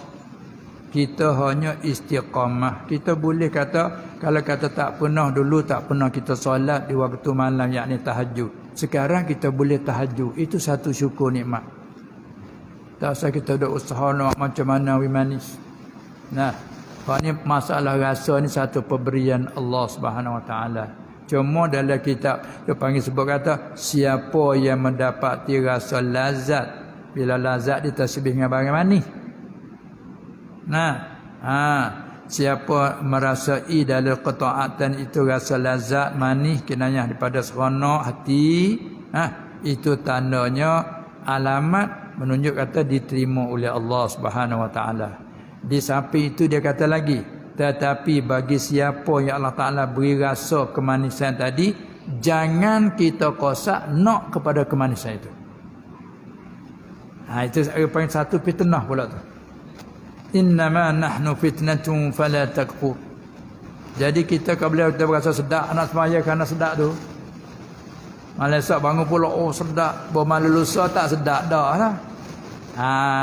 Kita hanya istiqamah. Kita boleh kata, kalau kata tak pernah dulu, tak pernah kita solat di waktu malam, yakni tahajud. Sekarang kita boleh tahajud. Itu satu syukur nikmat. Tak usah kita duk usaha nak macam mana manis. Nah, ni masalah rasa ni satu pemberian Allah Subhanahu Wa Taala. Cuma dalam kitab dia panggil sebut kata siapa yang mendapati rasa lazat, bila lazat ditasbih dengan barang manis. Nah, siapa merasai dalam ketaatan itu rasa lazat manis kinayah daripada seronok hati, itu tandanya alamat menunjuk kata diterima oleh Allah Subhanahu Wa Taala. Di samping itu dia kata lagi, tetapi bagi siapa yang Allah Taala beri rasa kemanisan tadi, jangan kita kosak nak kepada kemanisan itu. Itu paling satu fitnah pula tu. Innama nahnu fitnatun fala takfur. Jadi kita kalau kita berasa sedap nak sembahyang kerana sedap tu, malam esok bangun pula sedap, malam lusa tak sedap dah lah.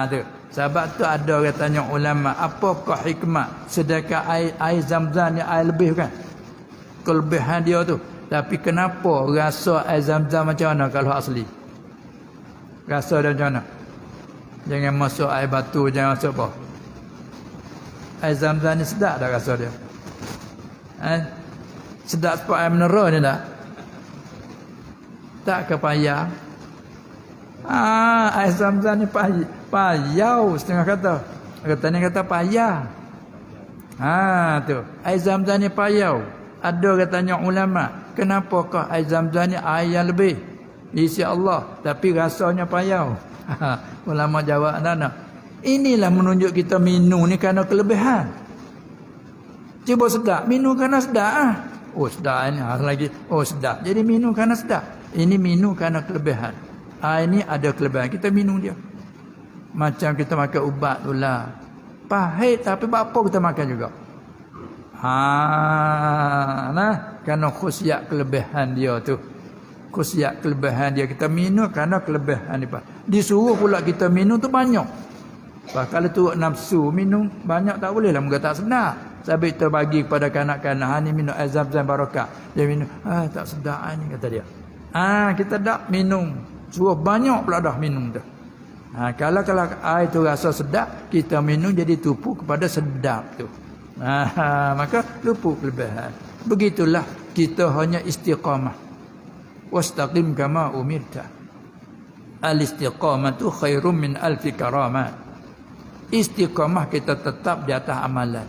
Tu. Sebab tu ada katanya ulama, apakah hikmah sedangkan air Zam-Zam ni air lebih kan? Kelebihan dia tu. Tapi kenapa rasa air Zam-Zam macam mana kalau asli? Rasa dia macam mana? Jangan masuk air batu, jangan masuk apa? Air Zam-Zam ni sedap dah rasa dia. Sedap seperti air mineral ni tak? Tak ke payah? Air Zam-Zam ni payau setengah kata. Katanya kata payah. Tu. Air Zam-Zam ni payau. Ada katanya ulama, kenapakah air Zam-Zam ni air yang lebih? Isi Allah, tapi rasanya payau. Ulama jawab nak. Inilah menunjuk kita minum ni kerana kelebihan. Cuba sedap, minum kerana sedap sedap ni lagi. Sedap. Jadi minum kerana sedap. Ini minum kerana kelebihan. Ini ada kelebihan. Kita minum dia. Macam kita makan ubat tu lah. Pahit tapi apa kita makan juga. Kerana khusyat kelebihan dia tu. Khusyat kelebihan dia. Kita minum kerana kelebihan dia. Disuruh pula kita minum tu banyak. Kalau tu nafsu minum banyak tak boleh lah. Muka tak sedap. Sebab kita bagi kepada kanak-kanak. Ni minum air Zam-Zam barakah. Dia minum. Tak sedap ni kata dia. Kita tak minum. Suruh banyak pula dah minum dah. Kalau air tu rasa sedap, kita minum jadi tupu kepada sedap tu. Maka lupa kelebihan. Begitulah kita hanya istiqamah. Wastaqim kama umirta. Al-istiqamatu khairum min alfi karamat. Istiqamah kita tetap di atas amalan.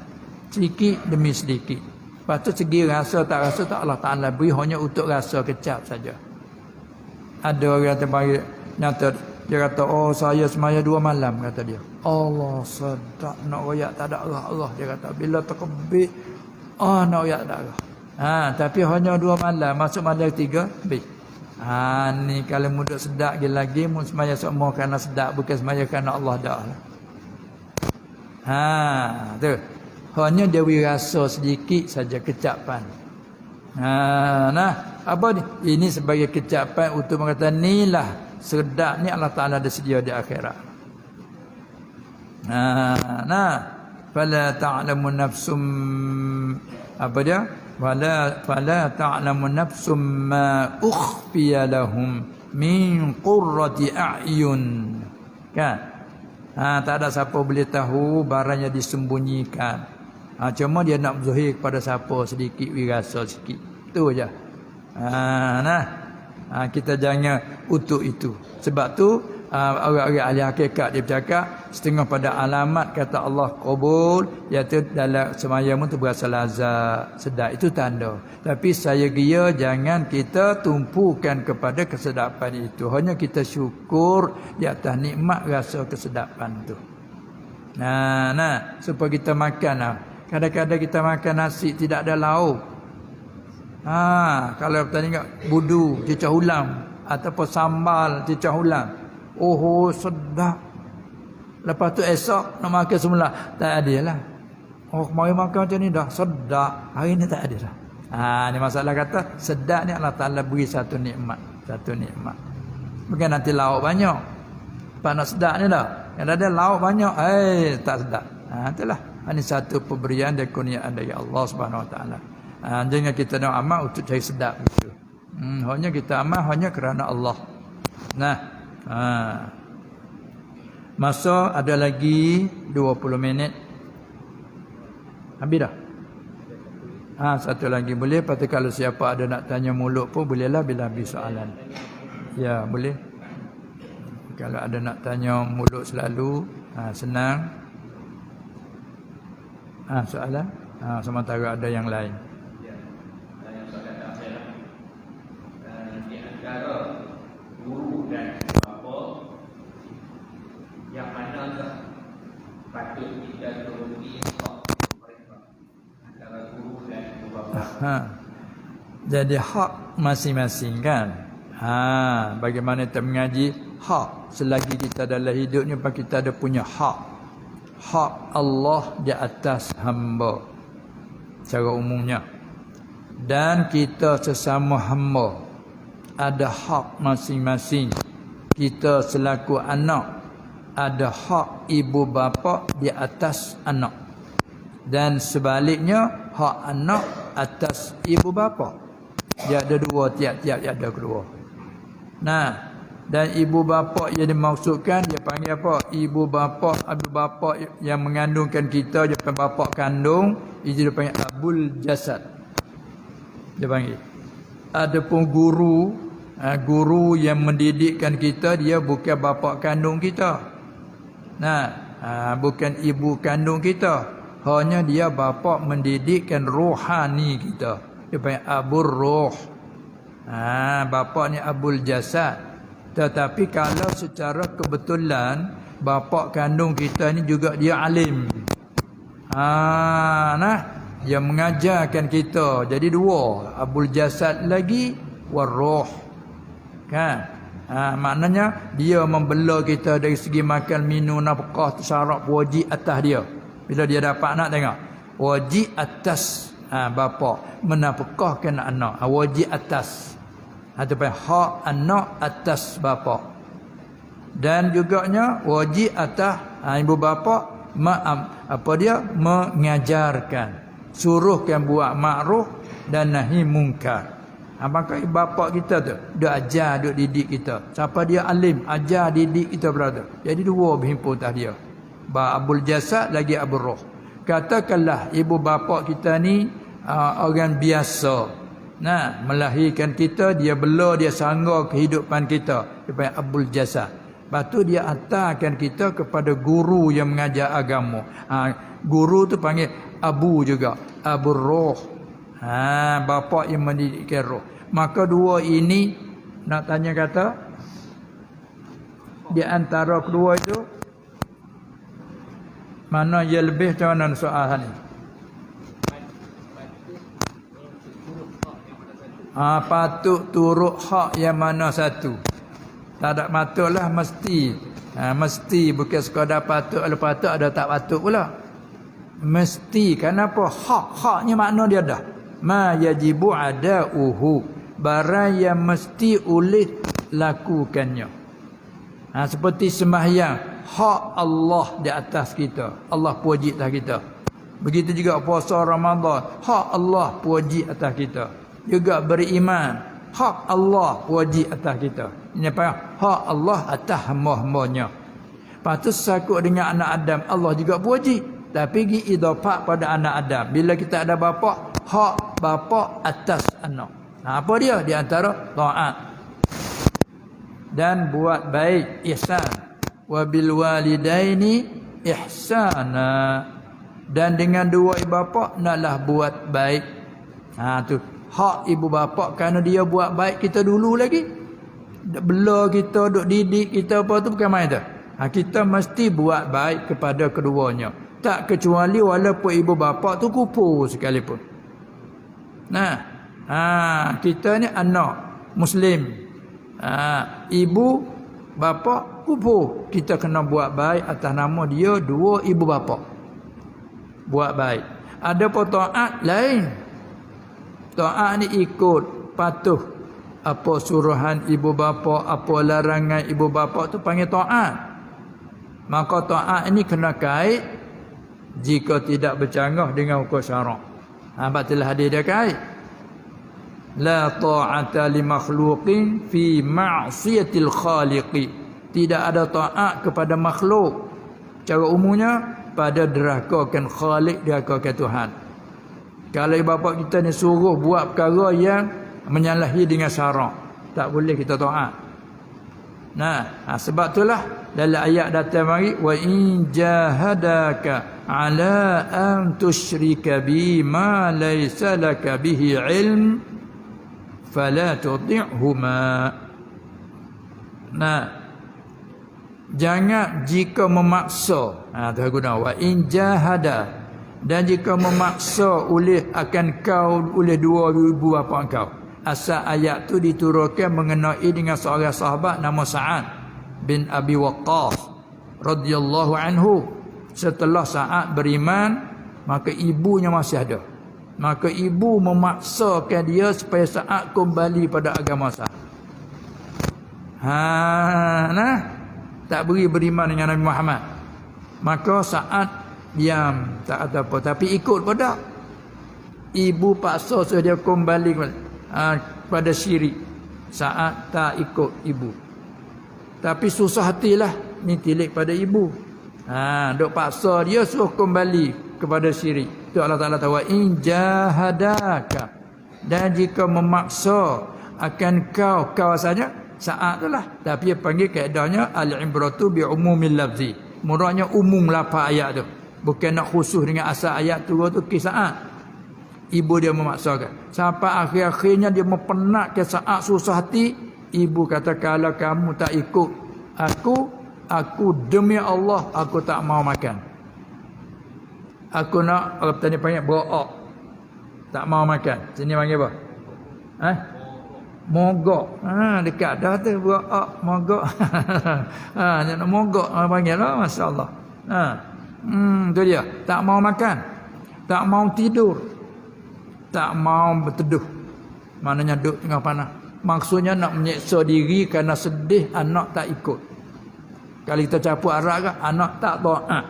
Sedikit demi sedikit. Lepas tu segi rasa tak Allah Ta'ala beri hanya untuk rasa kecap saja. Ada orang terbaik nyata dia kata saya semaya 2 malam kata dia. Allah sedap nak royak tak ada Allah dia kata bila terkebit nak royak tak ada. Tapi hanya 2 malam masuk malam 3 habis. Ni kalau mudah sedap lagi mun semaya semua kerana sedap bukan semaya kerana Allah dah lah. Tu. Hanya dia beri rasa sedikit saja kecapan. Apa ni? Ini sebagai kecapan untuk mengatakan inilah sedap ni Allah Ta'ala ada sedia di akhirat. Fala ta'lamu nafsum apa dia? Fala ta'lamu nafsum ma ukhfiya lahum min qurrati a'yun. Kan? Tak ada siapa boleh tahu barang yang disembunyikan. Cuma dia nak zahir kepada siapa sedikit wirasa sikit. Itu aja. Kita jangan untuk itu. Sebab tu orang-orang ahli hakikat dia bercakap setengah pada alamat kata Allah qabul iaitu dalam sembahyang tu berasa lazat sedap, itu tanda. Tapi saya kira jangan kita tumpukan kepada kesedapan itu, hanya kita syukur di atas nikmat rasa kesedapan tu. Supaya kita makan kadang-kadang kita makan nasi tidak ada lauk. Kalau kita tengok budu cecah ulam ataupun sambal cecah ulam, sedap. Lepas tu esok nak makan semula tak ada lah. Kemarin makan macam ni dah sedap, hari ni tak ada dah. Ni masalah kata sedap ni Allah Ta'ala beri satu nikmat. Bukan nanti lauk banyak. Lepas nak sedap ni dah, yang ada lauk banyak tak sedap. Itulah. Ini satu pemberian dan kurniaan dari Allah Subhanahu Wa Ta'ala. Jangan kita nak amal untuk cari sedap gitu. Hanya kita amal hanya kerana Allah. Masa ada lagi 20 minit. Habis dah? Satu lagi boleh. Lepas tu kalau siapa ada nak tanya mulut pun bolehlah bila habis soalan. Ya, boleh. Kalau ada nak tanya mulut selalu, senang. Soalan? Sementara ada yang lain. Ya, tanya soalan terakhir. Di antara guru dan bapa, yang manakah patut kita turuti hak mereka? Antara guru dan bapa. Jadi hak masing-masing kan. Bagaimana kita mengaji hak selagi kita dalam hidup ni, kita ada punya hak. Hak Allah di atas hamba secara umumnya, dan kita sesama hamba ada hak masing-masing. Kita selaku anak ada hak ibu bapa di atas anak, dan sebaliknya hak anak atas ibu bapa. Dia ada dua, tiap-tiap ada kedua. Dan ibu bapa yang dimaksudkan, dia panggil apa? Ibu bapa, ibu bapa yang mengandungkan kita, dia panggil bapa kandung, itu dia panggil abul jasad. Dia panggil. Adapun guru, guru yang mendidikkan kita, dia bukan bapa kandung kita. Bukan ibu kandung kita. Hanya dia bapa mendidikkan rohani kita. Dia panggil abur roh. Bapa ni abul jasad. Tetapi kalau secara kebetulan bapa kandung kita ni juga dia alim. Dia mengajarkan kita. Jadi dua, abul jasad lagi waroh. Kan? Maknanya dia membela kita dari segi makan, minum, nafkah, syarat wajib atas dia. Bila dia dapat anak, tengok. Wajib atas bapa menafkahkan anak. Wajib atas. Ataupun hak anak atas bapa. Dan juganya wajib atas ibu bapa mengajarkan, suruhkan buat makruf dan nahi mungkar. Maka bapa kita tu dia ajar, dia didik kita. Siapa dia alim, ajar didik kita berada. Jadi dua berhimpun atas dia. Abul jasad lagi abul roh. Katakanlah ibu bapa kita ni orang biasa. Melahirkan kita, dia bela, dia sangga kehidupan kita. Dia panggil abul jasad. Lepas tu dia hantarkan kita kepada guru yang mengajar agama. Guru tu panggil abu juga, abul roh. Bapa yang mendidikkan roh. Maka dua ini nak tanya kata, di antara kedua itu mana yang lebih, macam mana soal ni? Patut turut hak yang mana satu. Tak ada patutlah, mesti. Mesti, bukan sekadar patut, ada patut, ada tak patut pula. Mesti. Kenapa? Haknya makna dia dah. Ma yajibu ada'uhu. Barang yang mesti oleh lakukannya. Seperti sembahyang. Hak Allah di atas kita. Allah wajib atas kita. Begitu juga puasa Ramadan. Hak Allah wajib atas kita. Juga beriman, hak Allah wajib atas kita. Ini apa? Hak Allah atas hamba-hambanya. Lepas tu sakut dengan anak Adam, Allah juga wajib. Tapi pergi idafah pada anak Adam. Bila kita ada bapa, hak bapa atas anak. Apa dia? Di antara taat dan buat baik, ihsan. Wa bil walidaini ihsana. Dan dengan dua ibu bapa naklah buat baik. Tu hak ibu bapa, kerana dia buat baik kita dulu lagi. Bela kita, duk didik kita, apa tu bukan main tu. Kita mesti buat baik kepada keduanya. Tak kecuali walaupun ibu bapa tu kufur sekalipun. Kita ni anak Muslim. Ibu bapa kufur. Kita kena buat baik atas nama dia dua ibu bapa. Buat baik. Ada pun taat lain. Taat ni ikut, patuh. Apa suruhan ibu bapa, apa larangan ibu bapa tu panggil taat. Maka taat ini kena kait jika tidak bercanggah dengan hukum syarak. Betul hadis dia kait. La ta'ata li makhluqin fi ma'siyatil khaliqi. Tidak ada taat kepada makhluk. Cara umumnya pada derhakakan Khalik, derhakakan Tuhan. Kalau ibu bapa kita ni suruh buat perkara yang menyalahi dengan syarak, tak boleh kita taat. Sebab itulah dalam ayat datang mari wa in jahadaka ala an tusyrika bi ma laysa laka bihi ilm fala tuti'huma. Jangan jika memaksa, Tuhan guna wa in jahada, dan jika memaksa oleh akan kau oleh dua ibu bapa kau. Asal ayat tu diturunkan mengenai dengan seorang sahabat nama Sa'ad bin Abi Waqqas radhiyallahu anhu. Setelah Sa'ad beriman, maka ibunya masih ada. Maka ibu memaksakan dia supaya Sa'ad kembali pada agama Sa'ad. Tak beriman dengan Nabi Muhammad. Maka Sa'ad diam, tak ada apa, tapi ikut pada ibu paksa supaya dia kembali pada syirik. Sa'ad tak ikut ibu, tapi susah hatilah ni tilik pada ibu. Dok paksa dia suruh kembali kepada syirik. Tu Allah Taala tahu in jahadaka, dan jika memaksa akan kau saja Sa'ad itulah. Tapi dia panggil kaedahnya al-ibratu bi umumil lafzi. Murahnya umum lafaz ayat tu. Bukan nak khusus dengan asal ayat tu kisah. Ibu dia memaksakan. Sampai akhir-akhirnya dia mempenatkan Sa'ad susah hati. Ibu kata kalau kamu tak ikut aku demi Allah aku tak mau makan. Aku nak orang petani panggil berok. Tak mau makan. Sini panggil apa? Mogok. Dekat dah tu berok, mogok. Dia nak mogok panggil lah, masya-Allah. Tu dia. Tak mau makan. Tak mau tidur. Tak mau berteduh. Maknanya duduk tengah panas. Maksudnya nak menyeksa diri kerana sedih anak tak ikut. Kalau kita capuk arak kan, anak tak taat.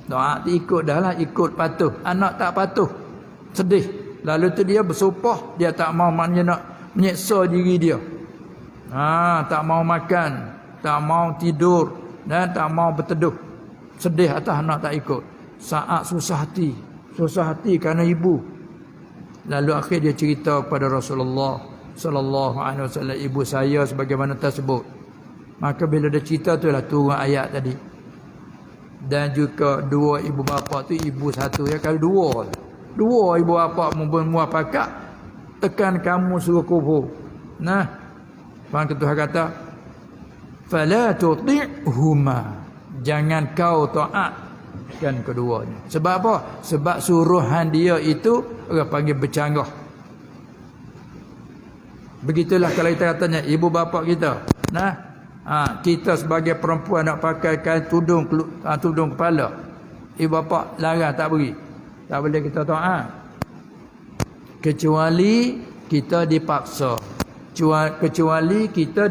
Taat ikut dah lah, ikut patuh. Anak tak patuh, sedih. Lalu tu dia bersumpah, dia tak mau, maknanya nak menyeksa diri dia. Tak mau makan, tak mau tidur, dan tak mau berteduh. Sedih atas anak tak ikut. Saat susah hati kerana ibu. Lalu akhir dia cerita kepada Rasulullah sallallahu alaihi wasallam, ibu saya sebagaimana tersebut. Maka bila dia cerita itulah turun ayat tadi. Dan juga dua ibu bapa tu ibu satu ya, kalau dua ibu bapa muafakat tekan kamu suruh kufur. Maka Tuhan kata fala tuti'huma, jangan kau taatkan keduanya. Sebab apa? Sebab suruhan dia itu orang panggil bercanggah. Begitulah kalau kita katanya ibu bapa kita. Kita sebagai perempuan nak pakai kain tudung kepala. Ibu bapa larang tak beri. Tak boleh kita taat. Kecuali kita dipaksa. Kecuali kita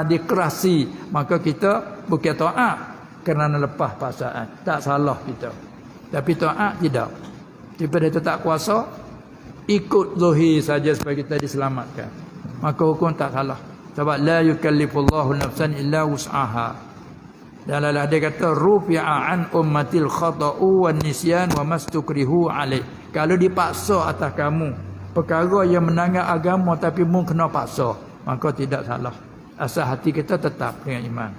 dikerasi, maka kita bukan taat kerana lepas paksaan. Tak salah kita. Tapi taat tidak. Daripada itu tak kuasa, ikut zahir saja supaya kita diselamatkan. Maka hukum tak salah. Sebab la yukallifullahu nafsan illa wus'aha. Dan lalah dia kata rufi'a an ummatil khata'u wan nisyan wa mastukrihu alaih. Kalau dipaksa atas kamu perkara yang menanggar agama tapi mu kena paksa, maka tidak salah. Asal hati kita tetap dengan iman.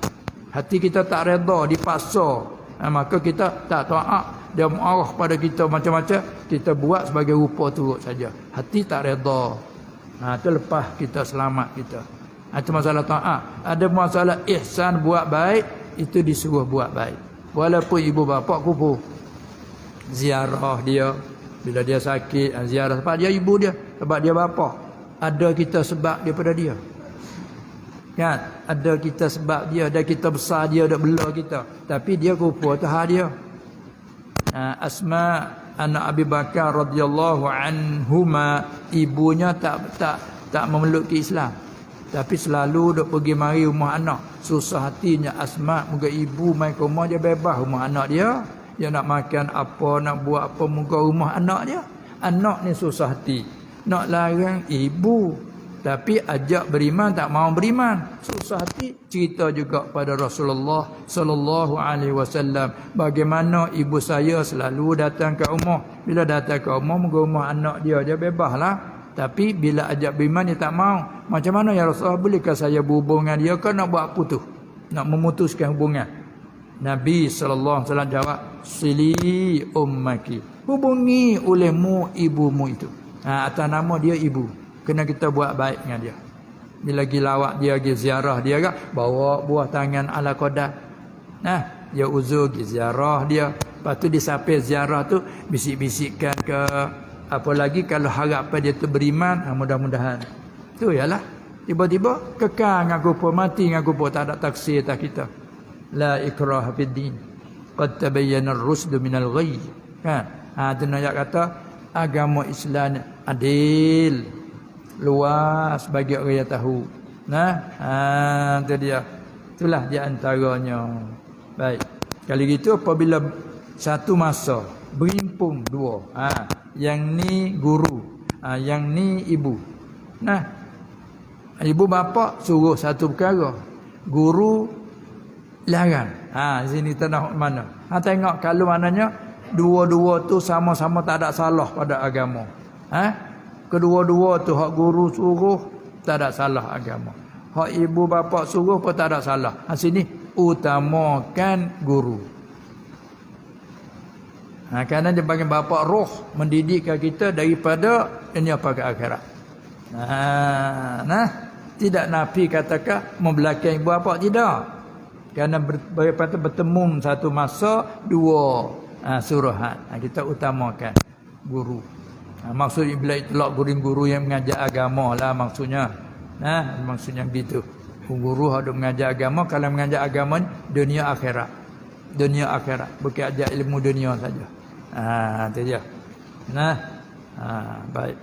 Hati kita tak redha dipaksa, maka kita tak taat. Dia marah pada kita macam-macam, kita buat sebagai rupa turut saja. Hati tak redha. Itu lepas kita selamat kita. Itu masalah taat. Ada masalah ihsan, buat baik, itu disuruh buat baik. Walaupun ibu bapa kufur. Ziarah dia bila dia sakit, ziarah sebab dia ibu dia, sebab dia bapa. Ada kita sebab daripada dia. Kan? Ada kita sebab dia, dan kita besar dia dak bela kita. Tapi dia kufur tahap dia. Asma anak Abi Bakar radhiyallahu anhuma, ibunya tak memeluk ke Islam. Tapi selalu duk pergi mari rumah anak. Susah hatinya Asma, moga ibu mai ke rumah dia bebas rumah anak dia. Dia nak makan apa, nak buat apa, moga rumah anak dia. Anak ni susah hati. Nak larang ibu. Tapi ajak beriman tak mau beriman. Susah hati. Cerita juga pada Rasulullah sallallahu alaihi wasallam bagaimana ibu saya selalu datang ke rumah. Bila datang ke rumah, rumah anak dia bebaslah. Tapi bila ajak beriman dia tak mau. Macam mana ya Rasulullah, bolehkah saya berhubung dengan dia ke nak buat putus? Nak memutuskan hubungan. Nabi sallallahu alaihi wasallam jawab, "Sili ummaki." Hubungi olehmu ibumu itu. Atas nama dia ibu. Kena kita buat baik dengan dia. Bila pergi lawak dia, pergi ziarah dia kan, bawa buah tangan ala qadar. Dia uzur pergi ziarah dia. Lepas tu disapih ziarah tu bisik-bisikkan ke apa lagi kalau harapan dia tu beriman, mudah-mudahan. Tu ialah tiba-tiba kekal dengan kufur, mati dengan kufur, tak ada taksir atas kita. La ikraha fid din. Qad tabayyana ar-rusdu minal ghayy. Kan? Tu nak kata agama Islam adil, luas bagi orang yang tahu. Itu dia. Itulah di antaranya. Baik. Kali gitu apabila satu masa berimpung dua. Yang ni guru, yang ni ibu. Ibu bapa suruh satu perkara, guru larang. Di sini kita nak mana? Tengok kalau maknanya dua-dua tu sama-sama tak ada salah pada agama. Kedua-dua tu hak guru suruh tak ada salah agama. Hak ibu bapa suruh pun tak ada salah. Sini utamakan guru. Kerana dia bagi bapa roh mendidikkan kita daripada dunia ke akhirat. Tidak nafi katakan membelakang ibu bapa, tidak. Kerana bertemu satu masa dua suruhan. Kita utamakan guru. Maksud bila itlaq guru-guru yang mengajar agama lah maksudnya. Maksudnya begitu. Guru ada mengajar agama, kalau mengajar agama dunia akhirat. Dunia akhirat, bukan ajar ilmu dunia saja. Itu dia. Baik.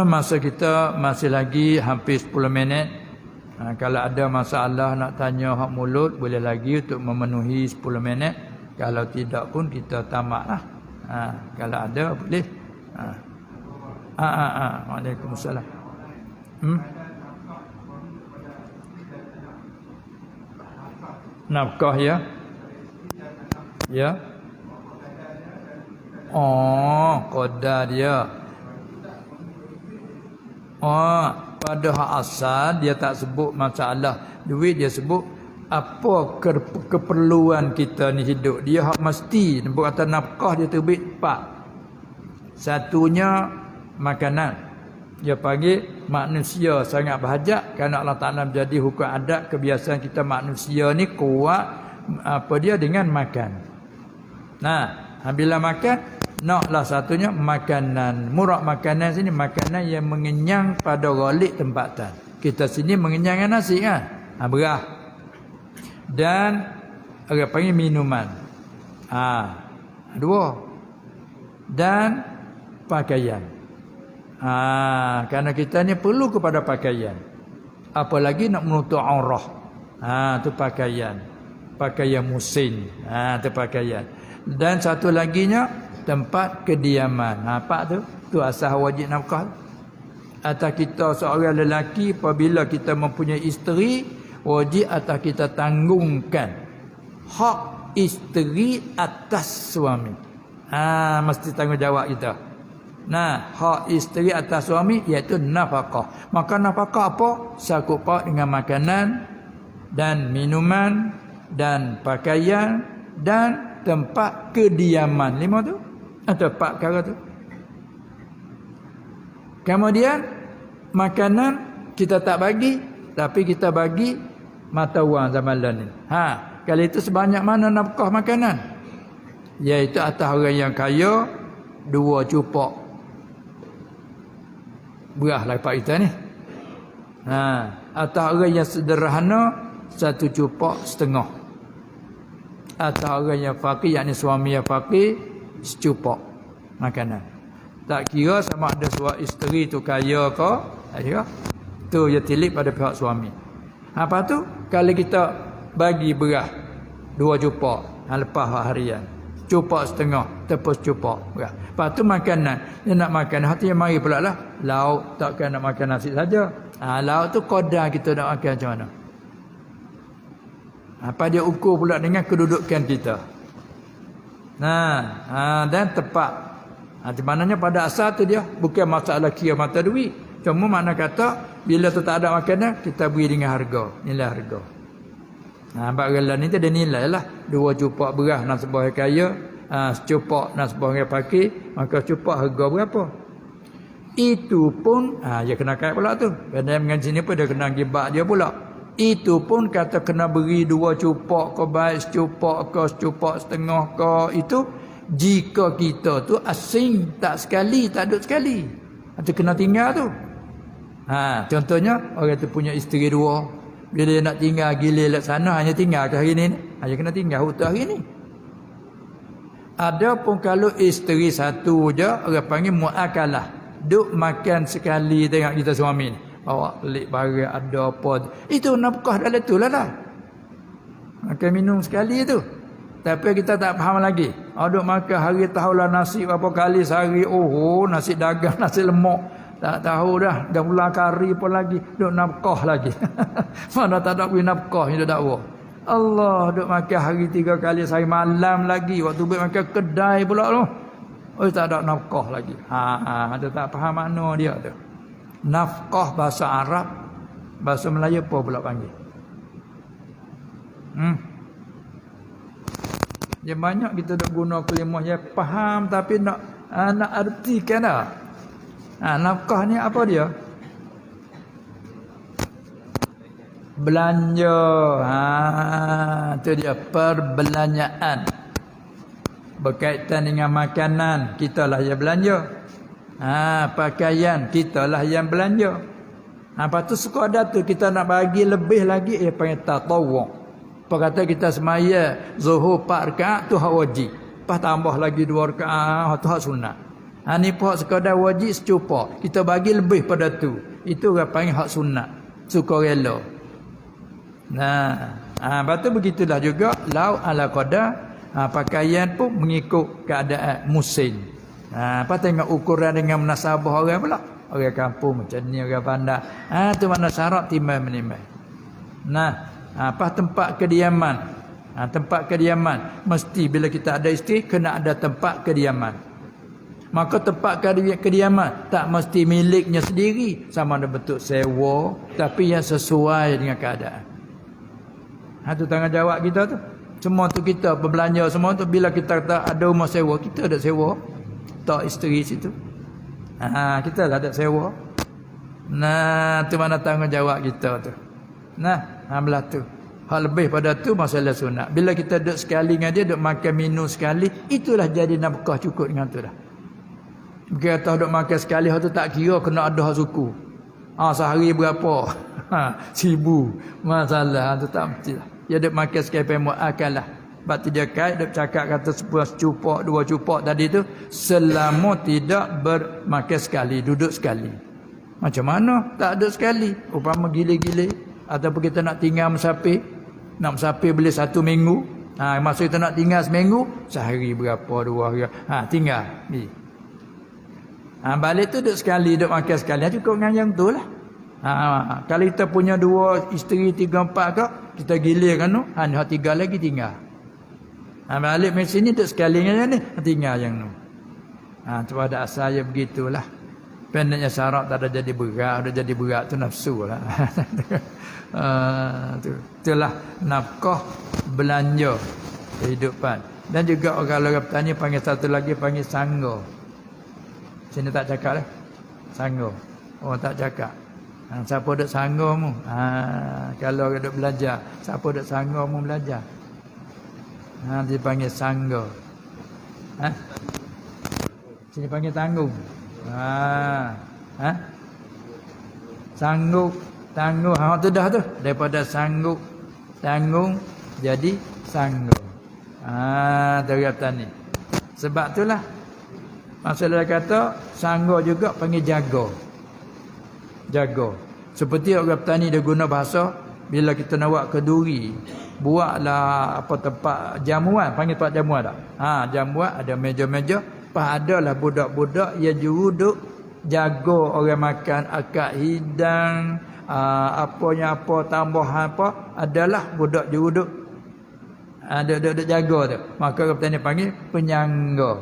Masa kita masih lagi hampir 10 minit. Kalau ada masalah nak tanya hak mulut, boleh lagi untuk memenuhi 10 minit. Kalau tidak pun kita tamatlah. Kalau ada boleh. Waalaikumsalam. Nafkah ya. Ya. Qadar dia. Pada hak asal dia tak sebut masalah duit, dia sebut apa keperluan kita ni hidup. Dia hak mesti nampak kata nafkah dia terbit 4. Satunya makanan. Dia panggil manusia sangat berhajat kerana Allah Taala menjadi hukum adat kebiasaan kita manusia ni kuat apa dia dengan makan. Bila makan naklah satunya makanan. Murad makanan sini makanan yang mengenyang pada ghalib tempatan. Kita sini mengenyang dengan nasi kan? Beras. Dan orang panggil minuman. 2. Dan pakaian. Kerana kita ni perlu kepada pakaian. Apalagi nak menutup aurah. Tu pakaian. Pakaian musim. Tu pakaian. Dan satu laginya tempat kediaman. Apa tu? Tu asal wajib nafkah. Atas kita seorang lelaki apabila kita mempunyai isteri, wajib atas kita tanggungkan hak isteri atas suami. Mesti tanggungjawab kita. Hak isteri atas suami iaitu nafkah. Maka nafkah apa? Sakup paut dengan makanan dan minuman dan pakaian dan tempat kediaman. 5 tu atau 4 perkara tu. Kemudian makanan kita tak bagi, tapi kita bagi mata wang zaman ni. Kali itu sebanyak mana nafkah makanan? Iaitu atas orang yang kaya 2 cupok beras lah pak kita ni. Atas orang yang sederhana 1 cupok setengah. Atas orang yang fakir, yakni suami yang fakir, secupok makanan. Tak kira sama ada suami isteri tu kaya ke, tak kira. Tu dia tilik pada pihak suami. Apa tu? Kalau kita bagi beras 2 cupok lepas harian, cupak setengah, tepus cupak. Ya. Lepas tu makanan. Dia nak makan, hati yang mari pula lah. Lauk takkan nak makan nasi saja. Lauk tu qadar kita nak makan macam mana. Apa dia ukur pula dengan kedudukan kita. Dan tepat. Di mananya pada asal tu dia bukan masalah kira mata duit. Cuma makna kata bila tu tak ada makanan kita beri dengan harga, nilai harga. Barang ni tu ada nilai lah. 2 cupak beras nak sebuah kaya, secupak nak sebuah orang pakai, maka cupak harga berapa? Itu pun dia kena kait pula tu. Kerana mengaji sini pun dia kena gibak dia pula. Itu pun kata kena beri 2 cupak ke baik secupak ke secupak setengah ke, itu jika kita tu asing tak sekali, tak duduk sekali. Atau kena tinggal tu. Contohnya orang tu punya isteri 2. Bila dia nak tinggal gilir lat sana, hanya tinggal ke hari ni? Hanya kena tinggal hutan hari ni. Ada pun kalau isteri 1 je, orang panggil muakalah. Duk makan sekali tengok kita suami ni. Bawa pelik barang ada apa. Itu nafkah dalam tu lah. Makan minum sekali tu. Tapi kita tak faham lagi. Duk makan hari tahulah nasi berapa kali sehari. Nasi dagang, nasi lemak. Tak tahu dah ulang kari pun lagi. Duk nafkah lagi. Mana tak ada beri nafkah ni dakwa. Allah duk makan hari 3 kali sehari, malam lagi. Waktu buat makan kedai pula tu. Tak ada nafkah lagi. Ada tak faham makna dia tu. Nafkah bahasa Arab, bahasa Melayu apa pula panggil? Dia banyak kita duk guna kalimah yang faham tapi nak artikan dah. Nafkah ni apa dia? Belanja. Itu dia perbelanjaan. Berkaitan dengan makanan, kitalah yang belanja. Pakaian, kitalah yang belanja. Lepas tu sekadar tu kita nak bagi lebih lagi, panggil tatawwu'. Apa kata kita semaya zuhur 4 rakaat tu hak wajib. Lepas tambah lagi 2 rakaat tu hak sunat. Ni pun sekadar wajib secupak. Kita bagi lebih pada tu. Itu orang panggil hak sunat. Sukarela. Lepas tu begitulah juga. Lauk ala qadar. Pakaian pun mengikut keadaan musim. Apa tengok ukuran dengan munasabah orang pula. Orang kampung macam ni, orang pandai. Tu makna syarat timbang menimbang. Apa tempat kediaman. Tempat kediaman. Mesti bila kita ada isteri, kena ada tempat kediaman. Maka tempat kediaman tak mesti miliknya sendiri. Sama ada bentuk sewa, tapi yang sesuai dengan keadaan. Itu tanggungjawab kita tu. Semua tu kita berbelanja semua tu. Bila kita tak ada rumah sewa, kita ada sewa. Tak isteri situ. Kita lah ada sewa. Tu mana tanggungjawab kita tu. Belah tu. Hal lebih pada tu masalah sunat. Bila kita duduk sekali dengan dia, duduk makan minum sekali, itulah jadi nafkah cukup dengan tu dah. Bukan kata duduk makan sekali, tu tak kira kena ada suku. Sehari berapa? 1000. Masalah tu tak mesti lah. Dia duduk makan sekali muakalah. Sebab tu dia kait duk cakap kata sebuah cupak 2 cupak tadi tu selama tidak bermakan sekali, duduk sekali. Macam mana tak duduk sekali? Upama gile-gile ataupun kita nak tinggal musafir, nak musafir boleh 1 minggu. Masa kita nak tinggal seminggu, sehari berapa 2 hari. Tinggal ni. Balik tu duduk sekali, duduk makan sekali. Cukup dengan yang tu lah. Kalau kita punya 2 isteri 3 4 ke, kita gilirkan tu, hanya 3 lagi tinggal. Balik dari sini duduk sekali dengan yang ni, tinggal yang tu. Tu ada asalnya begitulah. Pendeknya syarat tak ada jadi berat, ada jadi berat tu nafsu lah. Itulah nafkah belanja kehidupan. Dan juga orang petani panggil satu lagi, panggil sangga. Sini tak cakap lah. Sangga. Tak cakap. Siapa duduk sangga mu? Kalau duduk belajar, siapa duduk sangga mu belajar? Dia panggil sangga. Sini panggil tanggung. Sanggup, tanggung. Tu dah tu. Daripada sanggup, tanggung jadi sanggup. Dari petani. Sebab itulah masalah kata sanggup juga panggil jaga. Jaga. Seperti orang petani dia guna bahasa bila kita nak buat keduri. buatlah apa tempat jamuan, panggil tempat jamuan tak? Jamuan ada meja-meja, pas adalah budak-budak yang duduk jaga orang makan akad hidang, apa tambahan apa, adalah budak duduk ada jaga tu. Maka kita ni panggil penyangga.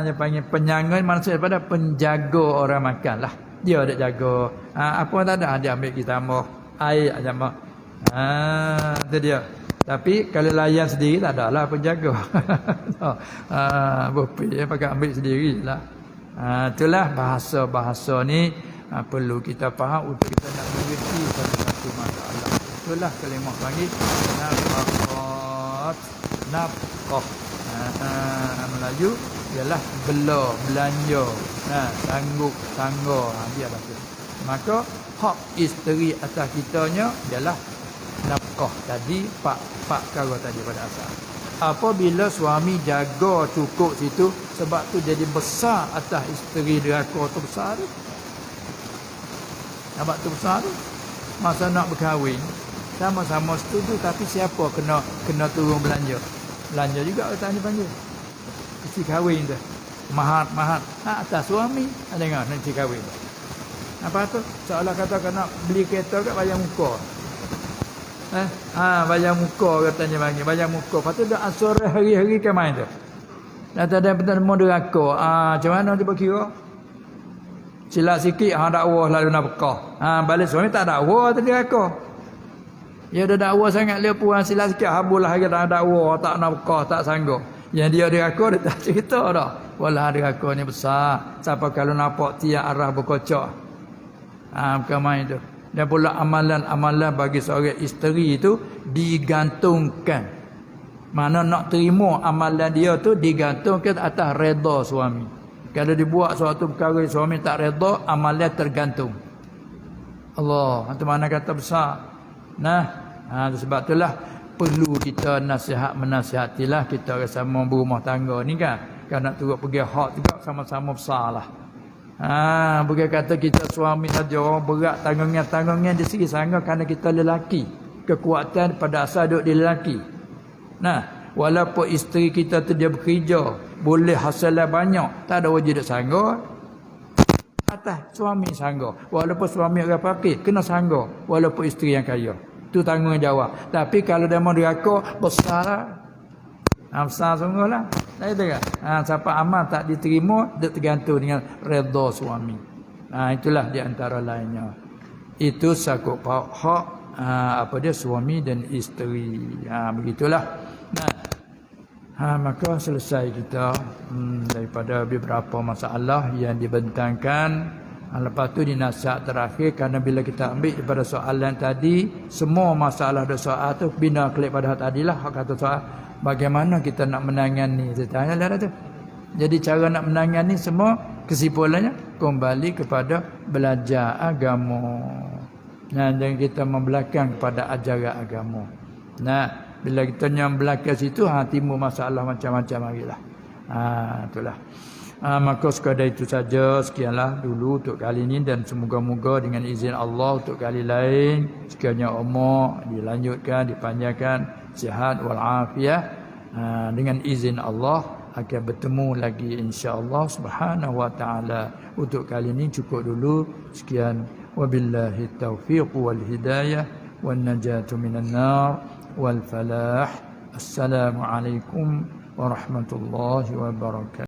Dia panggil penyangga, maksud pada penjaga orang makan lah. Dia ada jaga. Apa tak ada, dia ambil kita tambah air aja mah. Itu dia. Tapi kalau layan sendiri tak ada lah penjaga. Bopi pakai ambil sendiri lah. Itulah bahasa-bahasa ni perlu kita faham untuk kita nak mengerti satu masalah. Itulah kalimah panggil nafqah. Melayu ialah belanja. Tangga. Dia lah tu. Maka hak isteri atas kitanya ialah nafkah tadi, pak perkara tadi pada asal. Apabila suami jaga cukup situ, sebab tu jadi besar atas isteri deraka tu besar tu. Nampak tu besar tu. Masa nak berkahwin, sama-sama setuju, tapi siapa kena turun belanja? Belanja juga katanya panggil. Isi kahwin tu. Mahar. Atas suami. Ada dengar nanti kahwin. Apa tu? Seolah kata kena beli kereta kat bayar muka. Bayar muka katanya panggil. Bayar muka. Lepas tu dah sore hari-hari ke main tu. Dah tak ada betul-betul deraka. Macam mana dia berkira? Silap sikit, dakwah lalu nak bekah. Balik suami tak dakwah tadi deraka. Ya dah dakwa sangat dia puan silap sikit, habulah hari dah dakwa, tak nak bekah, tak sanggup. Yang dia deraka dia tak cerita dah. Walah deraka ni besar. Siapa kalau nampak tiap arah berkocok. Bukan main tu. Dan pula amalan-amalan bagi seorang isteri itu digantungkan. Mana nak terima amalan dia tu digantungkan atas redha suami. Kalau dibuat suatu perkara suami tak redha, amalan tergantung. Allah, itu mana kata besar. Sebab itulah perlu kita menasihatilah kita bersama berumah tangga ni kan. Kalau nak turut pergi hak juga sama-sama besarlah. Bukan kata kita suami saja orang berat tanggungan di segi sangga kerana kita lelaki. Kekuatan pada asal duduk di lelaki. Walaupun isteri kita tu dia bekerja, boleh hasilnya banyak, tak ada wajib duduk sangga. Atas suami sangga. Walaupun suami orang fakir, kena sangga. Walaupun isteri yang kaya. Itu tanggungjawab. Tapi kalau dia mau diraka, besar lah. Besar sungguh lah. Tak itu kan? Siapa amal tak diterima, dia tergantung dengan redha suami. Itulah di antara lainnya. Itu sakut hak suami dan isteri. Begitulah. Maka selesai kita daripada beberapa masalah yang dibentangkan. Lepas tu di nasihat terakhir, kerana bila kita ambil daripada soalan tadi, semua masalah ada soal tu bina klik pada hak tadilah, hak kata soal bagaimana kita nak menangani. Saya tanya dah tu. Jadi cara nak menangani semua kesimpulannya kembali kepada belajar agama. Dan kita membelakang kepada ajaran agama. Bila kita yang belakang situ, timbul masalah macam-macam lagi lah. Itulah. Maka sekadar itu saja, sekianlah dulu untuk kali ini, dan semoga-moga dengan izin Allah untuk kali lain sekiranya umur dilanjutkan, dipanjangkan, sihat walafiat, dengan izin Allah akan bertemu lagi insya-Allah subhanahu wa taala. Untuk kali ini cukup dulu. Sekian, wabillahi taufiq wal hidayah wan najatu minan nar wal falah. Assalamualaikum warahmatullahi wabarakatuh.